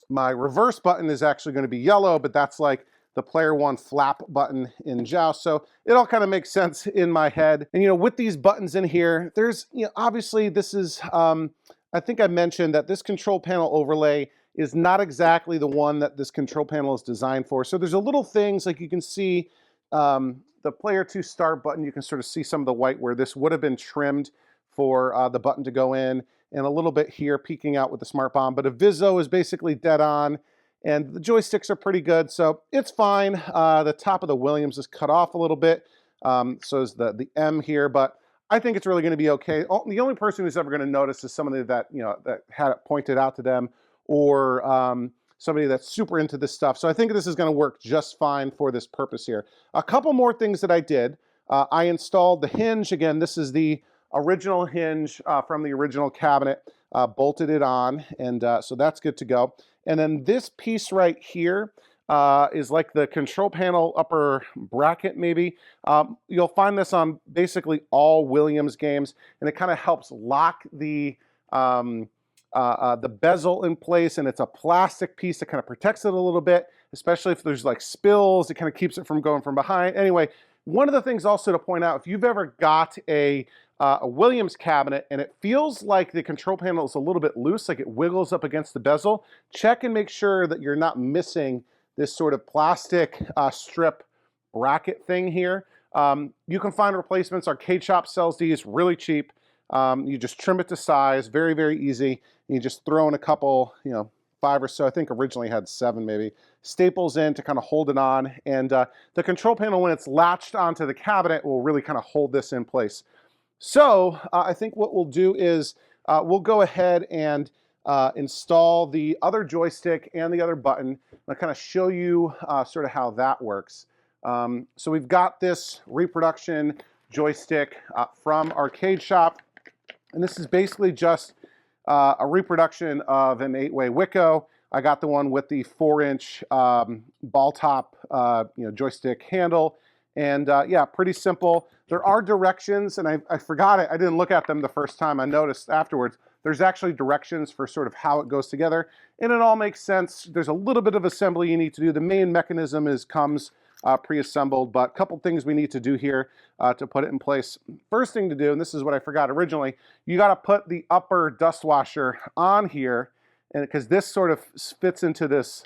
my reverse button is actually going to be yellow, but that's like the player 1 flap button in Joust. So it all kind of makes sense in my head. And, you know, with these buttons in here, there's, you know, obviously this is, I think I mentioned that this control panel overlay is not exactly the one that this control panel is designed for. So there's a little things like you can see the player 2 start button, you can sort of see some of the white where this would have been trimmed for the button to go in, and a little bit here peeking out with the Smart Bomb. But Inviso is basically dead on, and the joysticks are pretty good, so it's fine. The top of the Williams is cut off a little bit, so is the M here, but I think it's really going to be okay. The only person who's ever going to notice is somebody that, you know, that had it pointed out to them, or somebody that's super into this stuff. So I think this is going to work just fine for this purpose here. A couple more things that I did. I installed the hinge. Again, this is the original hinge from the original cabinet, bolted it on, and so that's good to go. And then this piece right here is like the control panel upper bracket maybe. You'll find this on basically all Williams games, and it kind of helps lock the bezel in place, and it's a plastic piece that kind of protects it a little bit, especially if there's like spills. It kind of keeps it from going from behind. Anyway, one of the things also to point out, if you've ever got a a Williams cabinet, and it feels like the control panel is a little bit loose, like it wiggles up against the bezel. Check and make sure that you're not missing this sort of plastic strip bracket thing here. You can find replacements. Arcade Shop sells these really cheap. You just trim it to size, very, very easy. You just throw in a couple, 5 or so, I think originally had 7 maybe, staples in to kind of hold it on. And the control panel, when it's latched onto the cabinet, will really kind of hold this in place. So I think what we'll do is we'll go ahead and install the other joystick and the other button. I'll kind of show you sort of how that works. So we've got this reproduction joystick from Arcade Shop, and this is basically just a reproduction of an 8-way Wicco. I got the one with the 4-inch ball top joystick handle. And yeah, pretty simple. There are directions, and I forgot it. I didn't look at them the first time. I noticed afterwards. There's actually directions for sort of how it goes together, and it all makes sense. There's a little bit of assembly you need to do. The main mechanism comes pre-assembled, but a couple things we need to do here to put it in place. First thing to do, and this is what I forgot originally, you got to put the upper dust washer on here, and because this sort of fits into this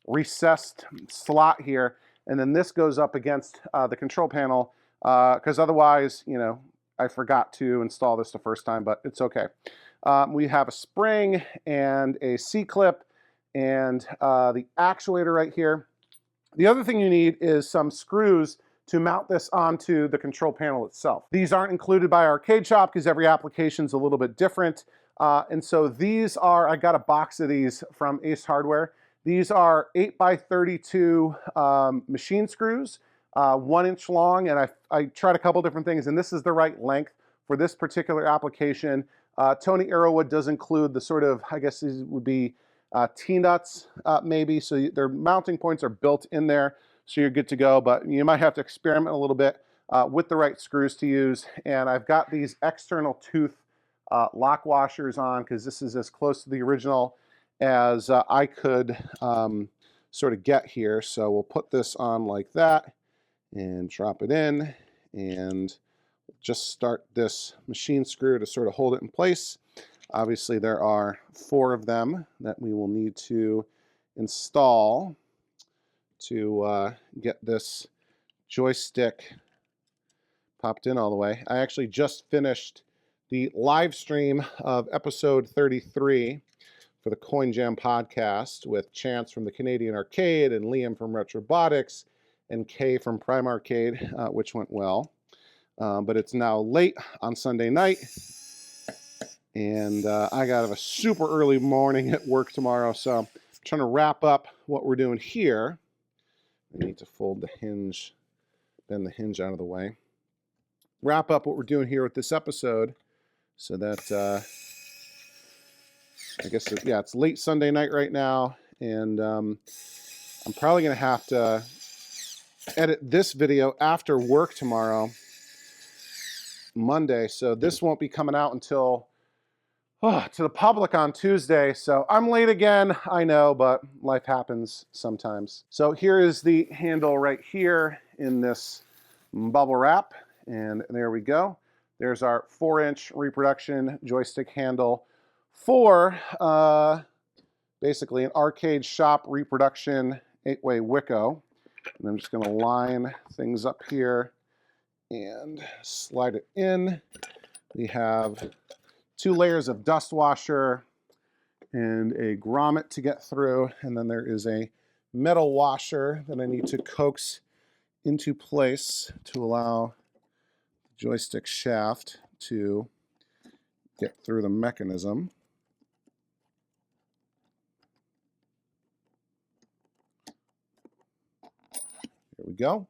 recessed slot here. And then this goes up against the control panel because otherwise, I forgot to install this the first time, but it's okay. We have a spring and a C-clip and the actuator right here. The other thing you need is some screws to mount this onto the control panel itself. These aren't included by Arcade Shop because every application is a little bit different. And so these are, I got a box of these from Ace Hardware. These are 8x32 machine screws, 1 inch long, and I tried a couple different things, and this is the right length for this particular application. Tony Arrowwood does include the sort of, I guess these would be T-nuts maybe, so their mounting points are built in there, so you're good to go, but you might have to experiment a little bit with the right screws to use. And I've got these external tooth lock washers on because this is as close to the original as I could sort of get here. So we'll put this on like that and drop it in and just start this machine screw to sort of hold it in place. Obviously there are 4 of them that we will need to install to get this joystick popped in all the way. I actually just finished the live stream of episode 33 for the Coin Jam podcast with Chance from the Canadian Arcade and Liam from Retrobotics and Kay from Prime Arcade, which went well. But it's now late on Sunday night, and I got a super early morning at work tomorrow, so I'm trying to wrap up what we're doing here. I need to fold the hinge, bend the hinge out of the way. Wrap up what we're doing here with this episode so that I guess, yeah, it's late Sunday night right now, and I'm probably going to have to edit this video after work tomorrow, Monday, so this won't be coming out until to the public on Tuesday. So I'm late again, I know, but life happens sometimes. So here is the handle right here in this bubble wrap, and there we go. There's our 4-inch reproduction joystick handle for basically an Arcade Shop reproduction 8-way Wicco. And I'm just going to line things up here and slide it in. We have 2 layers of dust washer and a grommet to get through, and then there is a metal washer that I need to coax into place to allow the joystick shaft to get through the mechanism. Here we go.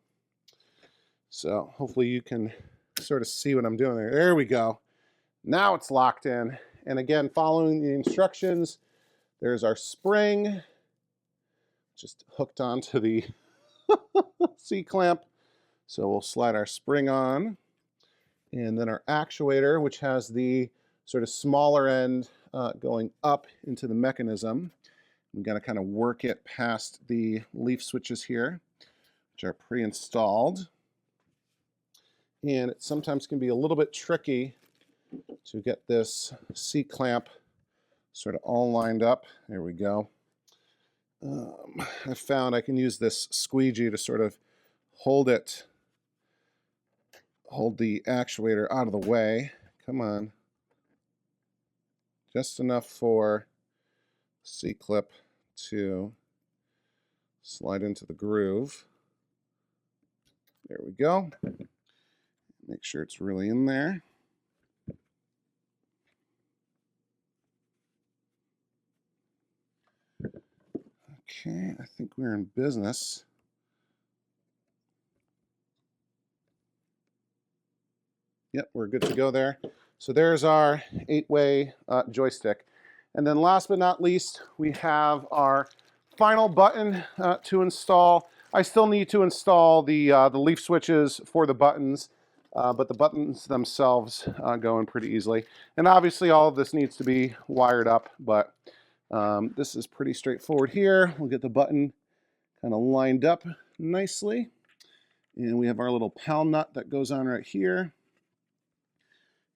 So hopefully you can sort of see what I'm doing there. There we go. Now it's locked in. And again, following the instructions, there's our spring just hooked onto the C-clamp. So we'll slide our spring on. And then our actuator, which has the sort of smaller end going up into the mechanism. I'm going to kind of work it past the leaf switches here, which are pre-installed. and it sometimes can be a little bit tricky to get this C-clamp sort of all lined up. There we go. I found I can use this squeegee to sort of hold the actuator out of the way. Come on. Just enough for C-clip to slide into the groove. There we go. Make sure it's really in there. Okay, I think we're in business. Yep, we're good to go there. So there's our 8-way joystick. And then last but not least, we have our final button to install. I still need to install the leaf switches for the buttons, but the buttons themselves go in pretty easily. And obviously all of this needs to be wired up, but this is pretty straightforward here. We'll get the button kind of lined up nicely. And we have our little PAL nut that goes on right here.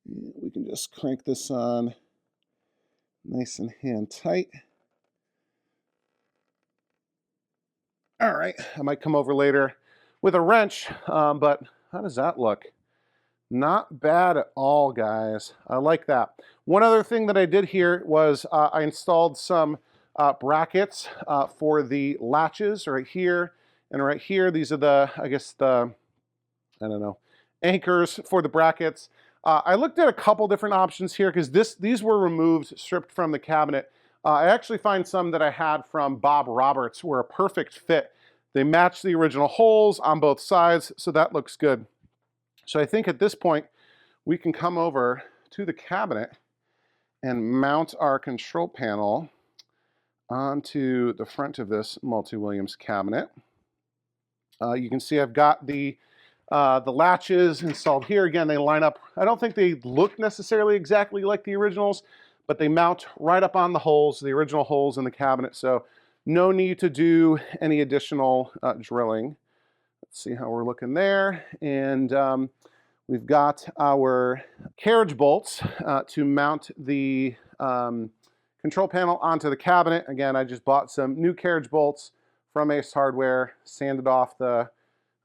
We can just crank this on nice and hand tight. All right, I might come over later with a wrench, but how does that look? Not bad at all, guys. I like that. One other thing that I did here was I installed some brackets for the latches right here and right here. These are the, I guess the, I don't know, anchors for the brackets. I looked at a couple different options here because these were removed, stripped from the cabinet. I actually find some that I had from Bob Roberts were a perfect fit. They match the original holes on both sides, so that looks good. So I think at this point, we can come over to the cabinet and mount our control panel onto the front of this Multi-Williams cabinet. You can see I've got the latches installed here. Again, they line up. I don't think they look necessarily exactly like the originals, but they mount right up on the holes, the original holes in the cabinet. So no need to do any additional drilling. Let's see how we're looking there. And we've got our carriage bolts to mount the control panel onto the cabinet. Again, I just bought some new carriage bolts from Ace Hardware, sanded off the,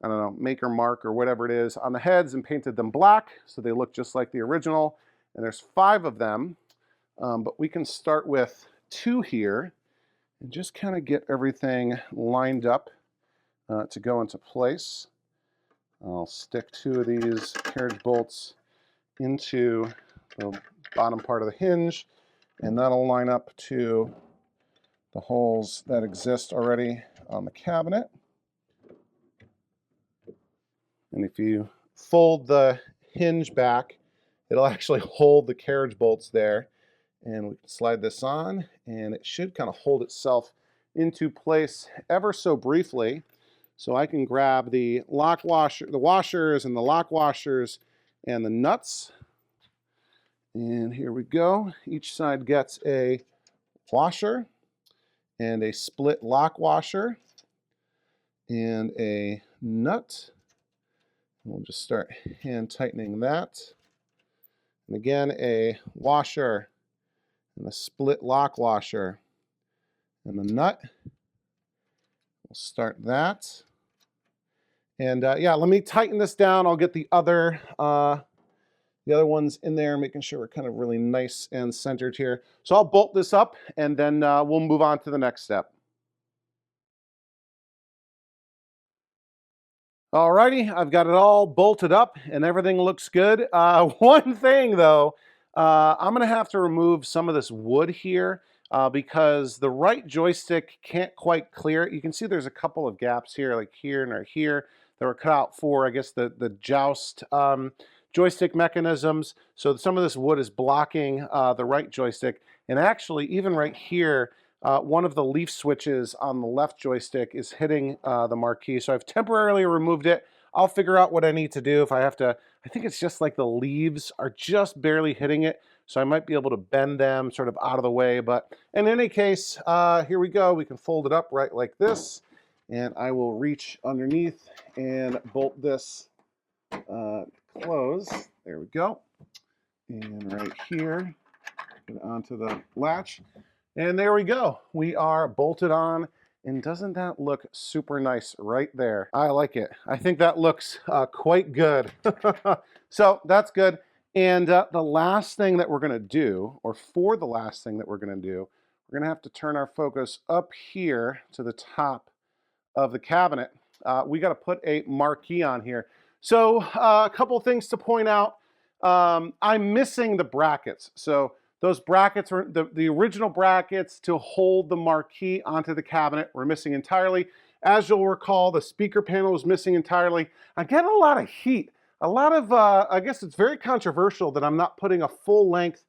I don't know, maker mark or whatever it is on the heads and painted them black so they look just like the original. And there's 5 of them, but we can start with 2 here and just kind of get everything lined up to go into place. I'll stick 2 of these carriage bolts into the bottom part of the hinge, and that'll line up to the holes that exist already on the cabinet. And if you fold the hinge back, it'll actually hold the carriage bolts there. And we can slide this on, and it should kind of hold itself into place ever so briefly. So I can grab the lock washer, the washers and the lock washers and the nuts. And here we go. Each side gets a washer and a split lock washer and a nut. We'll just start hand tightening that. And again, a washer and a split lock washer and the nut. We'll start that. And yeah, let me tighten this down. I'll get the other ones in there, making sure we're kind of really nice and centered here. So I'll bolt this up and then we'll move on to the next step. Alrighty, I've got it all bolted up and everything looks good. One thing though, I'm gonna have to remove some of this wood here because the right joystick can't quite clear it. You can see there's a couple of gaps here, like here and right here, that were cut out for, I guess, the joust joystick mechanisms. So some of this wood is blocking the right joystick. And actually, even right here, one of the leaf switches on the left joystick is hitting the Marquee. So I've temporarily removed it. I'll figure out what I need to do if I have to. I think it's just like the leaves are just barely hitting it. So I might be able to bend them sort of out of the way. But in any case, here we go. We can fold it up right like this. And I will reach underneath and bolt this close. There we go. And right here, get it onto the latch. And there we go. We are bolted on. And doesn't that look super nice right there? I like it. I think that looks quite good. So that's good. And the last thing that we're going to do, or for the last thing that we're going to do, we're going to have to turn our focus up here to the top of the cabinet. We got to put a marquee on here. So a couple things to point out. I'm missing the brackets. So those brackets were the original brackets to hold the marquee onto the cabinet were missing entirely. As you'll recall, the speaker panel was missing entirely. I get a lot of heat. A lot of, I guess it's very controversial that I'm not putting a full length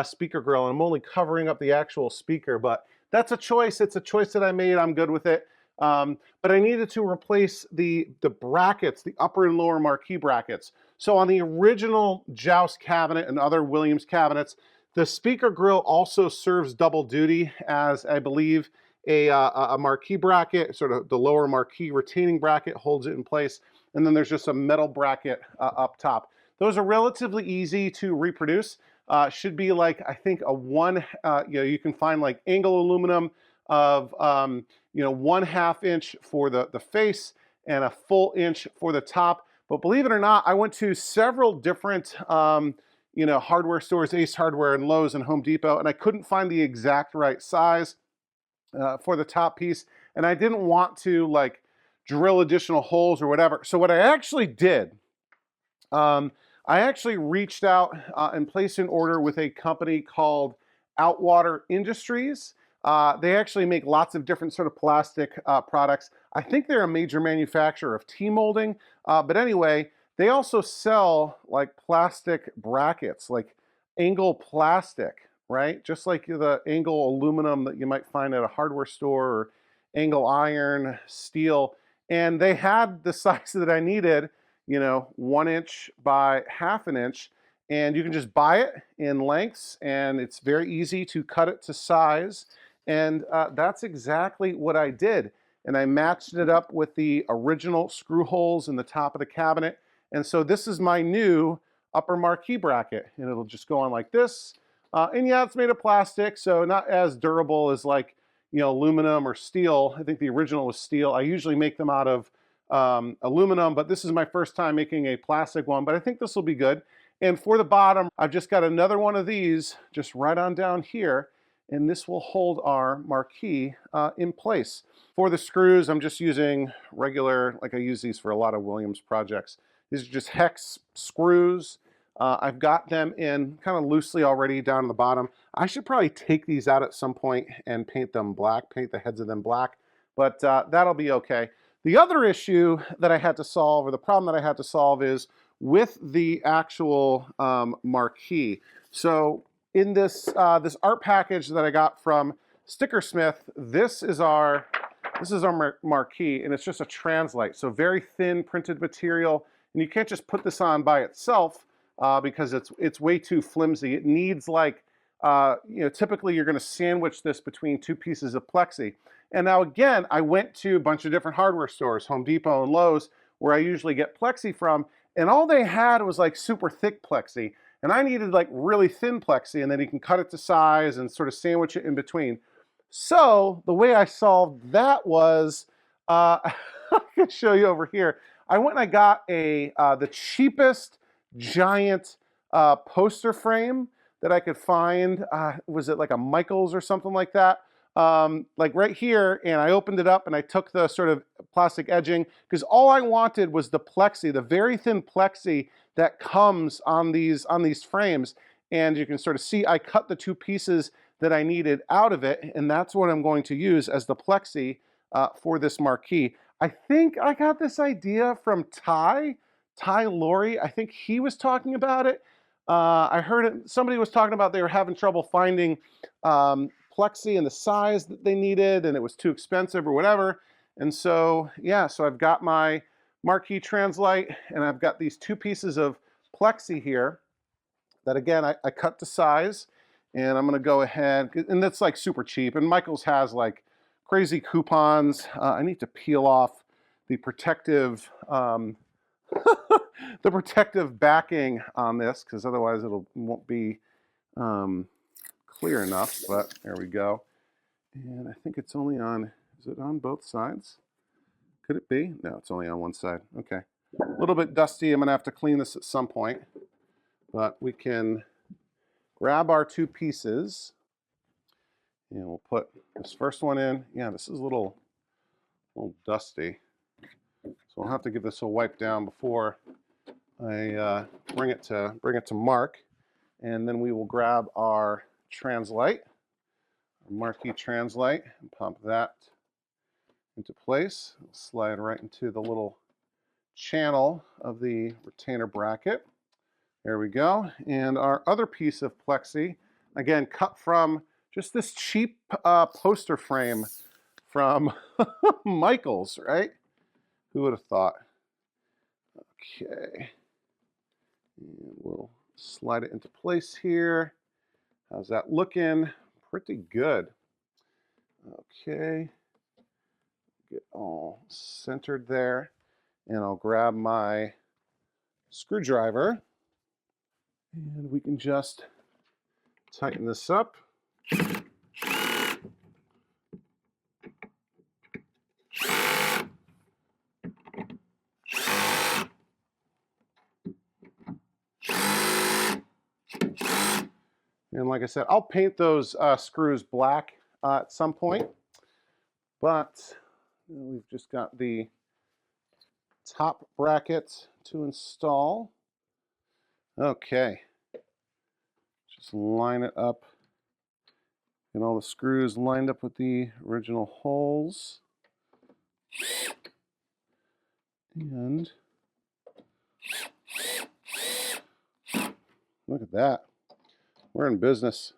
speaker grill and I'm only covering up the actual speaker, but that's a choice. It's a choice that I made. I'm good with it. But I needed to replace the brackets, the upper and lower marquee brackets. So on the original Joust cabinet and other Williams cabinets, the speaker grill also serves double duty as, I believe, a marquee bracket, sort of the lower marquee retaining bracket holds it in place, and then there's just a metal bracket up top. Those are relatively easy to reproduce. Should be like, I think, a one, you can find like angle aluminum of 1/2 inch for the face and a full inch for the top. But believe it or not, I went to several different hardware stores, Ace Hardware and Lowe's and Home Depot, and I couldn't find the exact right size for the top piece. And I didn't want to like drill additional holes or whatever. So what I actually did, I actually reached out and placed an order with a company called Outwater Industries. They actually make lots of different sort of plastic products. I think they're a major manufacturer of T-molding, but anyway, they also sell like plastic brackets, like angle plastic, right? Just like the angle aluminum that you might find at a hardware store, or angle iron, steel. And they had the size that I needed, 1 inch by 1/2 inch. And you can just buy it in lengths, and it's very easy to cut it to size. And that's exactly what I did. And I matched it up with the original screw holes in the top of the cabinet. And so this is my new upper marquee bracket. And it'll just go on like this. And yeah, it's made of plastic, so not as durable as like, aluminum or steel. I think the original was steel. I usually make them out of aluminum, but this is my first time making a plastic one. But I think this will be good. And for the bottom, I've just got another one of these just right on down here. And this will hold our marquee in place. For the screws, I'm just using regular, like I use these for a lot of Williams projects. These are just hex screws. I've got them in kind of loosely already down at the bottom. I should probably take these out at some point and paint them black, paint the heads of them black, but that'll be okay. The other issue that I had to solve, or the problem that I had to solve, is with the actual marquee. So in this this art package that I got from Stickersmith, this is our marquee, and it's just a translite, so very thin printed material, and you can't just put this on by itself because it's way too flimsy. It needs like typically you're going to sandwich this between two pieces of plexi. And now again, I went to a bunch of different hardware stores, Home Depot and Lowe's, where I usually get plexi from, and all they had was like super thick plexi. And I needed like really thin plexi, and then you can cut it to size and sort of sandwich it in between. So the way I solved that was, I can show you over here. I went and I got the cheapest giant poster frame that I could find. Was it like a Michaels or something like that? Like right here, and I opened it up and I took the sort of plastic edging, because all I wanted was the plexi, the very thin plexi that comes on these frames. And you can sort of see I cut the two pieces that I needed out of it, and that's what I'm going to use as the plexi for this marquee. I think I got this idea from Ty Laurie. I think he was talking about it. I heard it, somebody was talking about they were having trouble finding plexi in the size that they needed, and it was too expensive or whatever. And so, yeah, so I've got my marquee translite, and I've got these two pieces of plexi here that, again, I cut to size, and I'm going to go ahead, and that's like super cheap, and Michaels has like crazy coupons. I need to peel off the protective the protective backing on this, because otherwise won't be clear enough. But there we go. And I think it's only on, is it on both sides? Could it be? No, it's only on one side. Okay. A little bit dusty. I'm going to have to clean this at some point. But we can grab our two pieces. And we'll put this first one in. Yeah, this is a little dusty. So I'll have to give this a wipe down before I bring it to Mark. And then we will grab our translite, our Marquee translite, and pump that into place. Slide right into the little channel of the retainer bracket. There we go. And our other piece of plexi, again, cut from just this cheap poster frame from Michael's, right? Who would have thought? Okay. And we'll slide it into place here. How's that looking? Pretty good. Okay. Get all centered there. And I'll grab my screwdriver. And we can just tighten this up. And like I said, I'll paint those screws black at some point. But we've just got the top bracket to install. Okay. Just line it up. Get all the screws lined up with the original holes. And look at that. We're in business.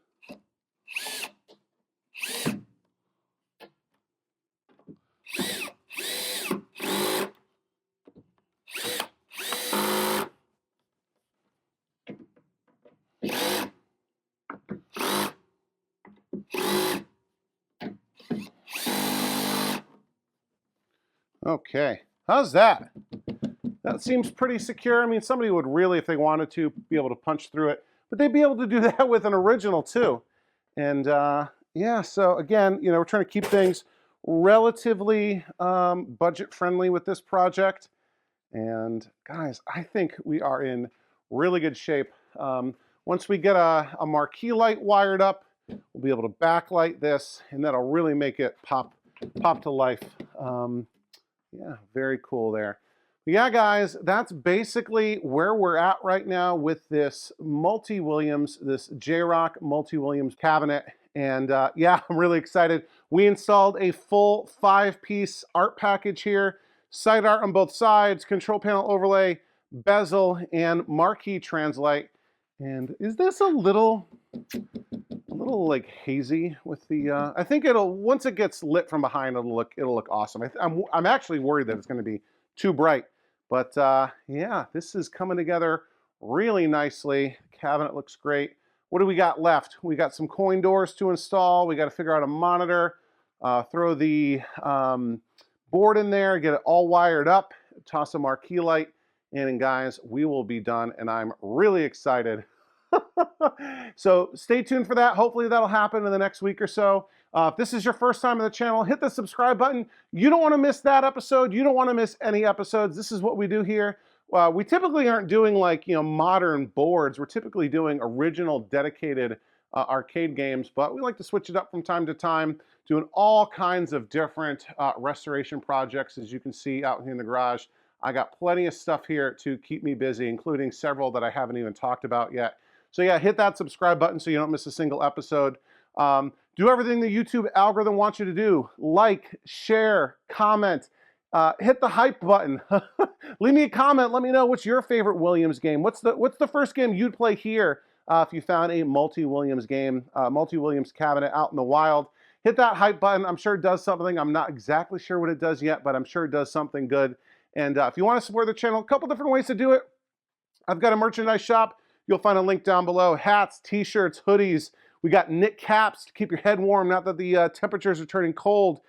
Okay, how's that? That seems pretty secure. I mean, somebody would really, if they wanted to, be able to punch through it. But they'd be able to do that with an original too. And yeah, so again, you know, we're trying to keep things relatively budget friendly with this project. And guys, I think we are in really good shape. Once we get a marquee light wired up, we'll be able to backlight this, and that'll really make it pop to life. Yeah, very cool there. Yeah, guys, that's basically where we're at right now with this Multi-Williams, this JROK Multi-Williams cabinet. And yeah, I'm really excited. We installed a full 5-piece art package here. Side art on both sides, control panel overlay, bezel, and marquee translite. And is this a little like hazy with the, I think once it gets lit from behind, it'll look awesome. I'm actually worried that it's gonna be too bright. But yeah, this is coming together really nicely. The cabinet looks great. What do we got left? We got some coin doors to install. We got to figure out a monitor, throw the board in there, get it all wired up, toss a marquee light, and guys, we will be done, and I'm really excited. So stay tuned for that. Hopefully that'll happen in the next week or so. If this is your first time on the channel, hit the subscribe button. You don't want to miss that episode. You don't want to miss any episodes. This is what we do here. We typically aren't doing like, you know, modern boards. We're typically doing original dedicated arcade games, but we like to switch it up from time to time, doing all kinds of different restoration projects. As you can see out here in the garage, I got plenty of stuff here to keep me busy, including several that I haven't even talked about yet. So yeah, hit that subscribe button so you don't miss a single episode. Do everything the YouTube algorithm wants you to do. Like, share, comment, hit the hype button. Leave me a comment. Let me know what's your favorite Williams game. What's the first game you'd play here if you found a multi-Williams game, multi-Williams cabinet out in the wild. Hit that hype button. I'm sure it does something. I'm not exactly sure what it does yet, but I'm sure it does something good. And if you want to support the channel, a couple different ways to do it. I've got a merchandise shop. You'll find a link down below. Hats, t-shirts, hoodies. We got knit caps to keep your head warm, not that the temperatures are turning cold.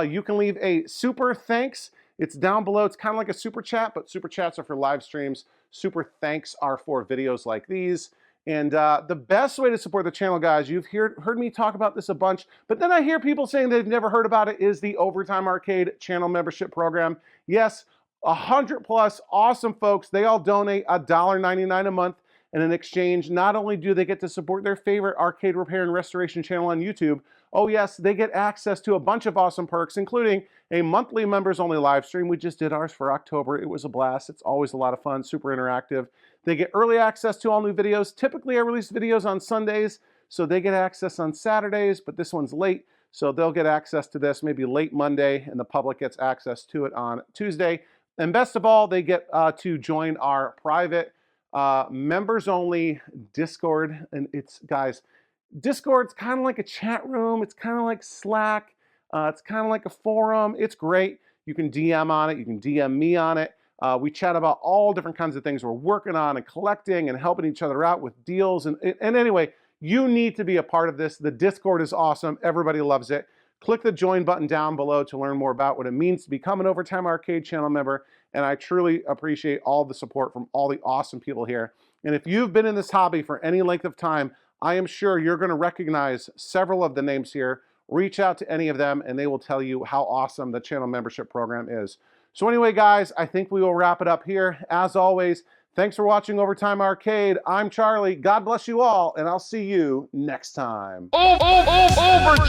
You can leave a super thanks. It's down below. It's kind of like a super chat, but super chats are for live streams. super thanks are for videos like these. And the best way to support the channel, guys, you've heard me talk about this a bunch, but then I hear people saying they've never heard about it, is the Overtime Arcade channel membership program. Yes, 100 plus awesome folks. They all donate $1.99 a month. And in exchange, not only do they get to support their favorite arcade repair and restoration channel on YouTube, oh yes, they get access to a bunch of awesome perks, including a monthly members only live stream. We just did ours for October. It was a blast. It's always a lot of fun, super interactive. They get early access to all new videos. Typically I release videos on Sundays, so they get access on Saturdays, but this one's late. So they'll get access to this maybe late Monday, and the public gets access to it on Tuesday. And best of all, they get to join our private members only Discord. And it's, guys, Discord's kind of like a chat room. It's kind of like Slack. It's kind of like a forum. It's great. You can DM on it. You can DM me on it. We chat about all different kinds of things we're working on and collecting and helping each other out with deals. And anyway, you need to be a part of this. The Discord is awesome. Everybody loves it. Click the join button down below to learn more about what it means to become an Overtime Arcade channel member. And I truly appreciate all the support from all the awesome people here. And if you've been in this hobby for any length of time, I am sure you're going to recognize several of the names here. Reach out to any of them and they will tell you how awesome the channel membership program is. So anyway, guys, I think we will wrap it up here. As always, thanks for watching Overtime Arcade. I'm Charlie. God bless you all, and I'll see you next time. Overtime!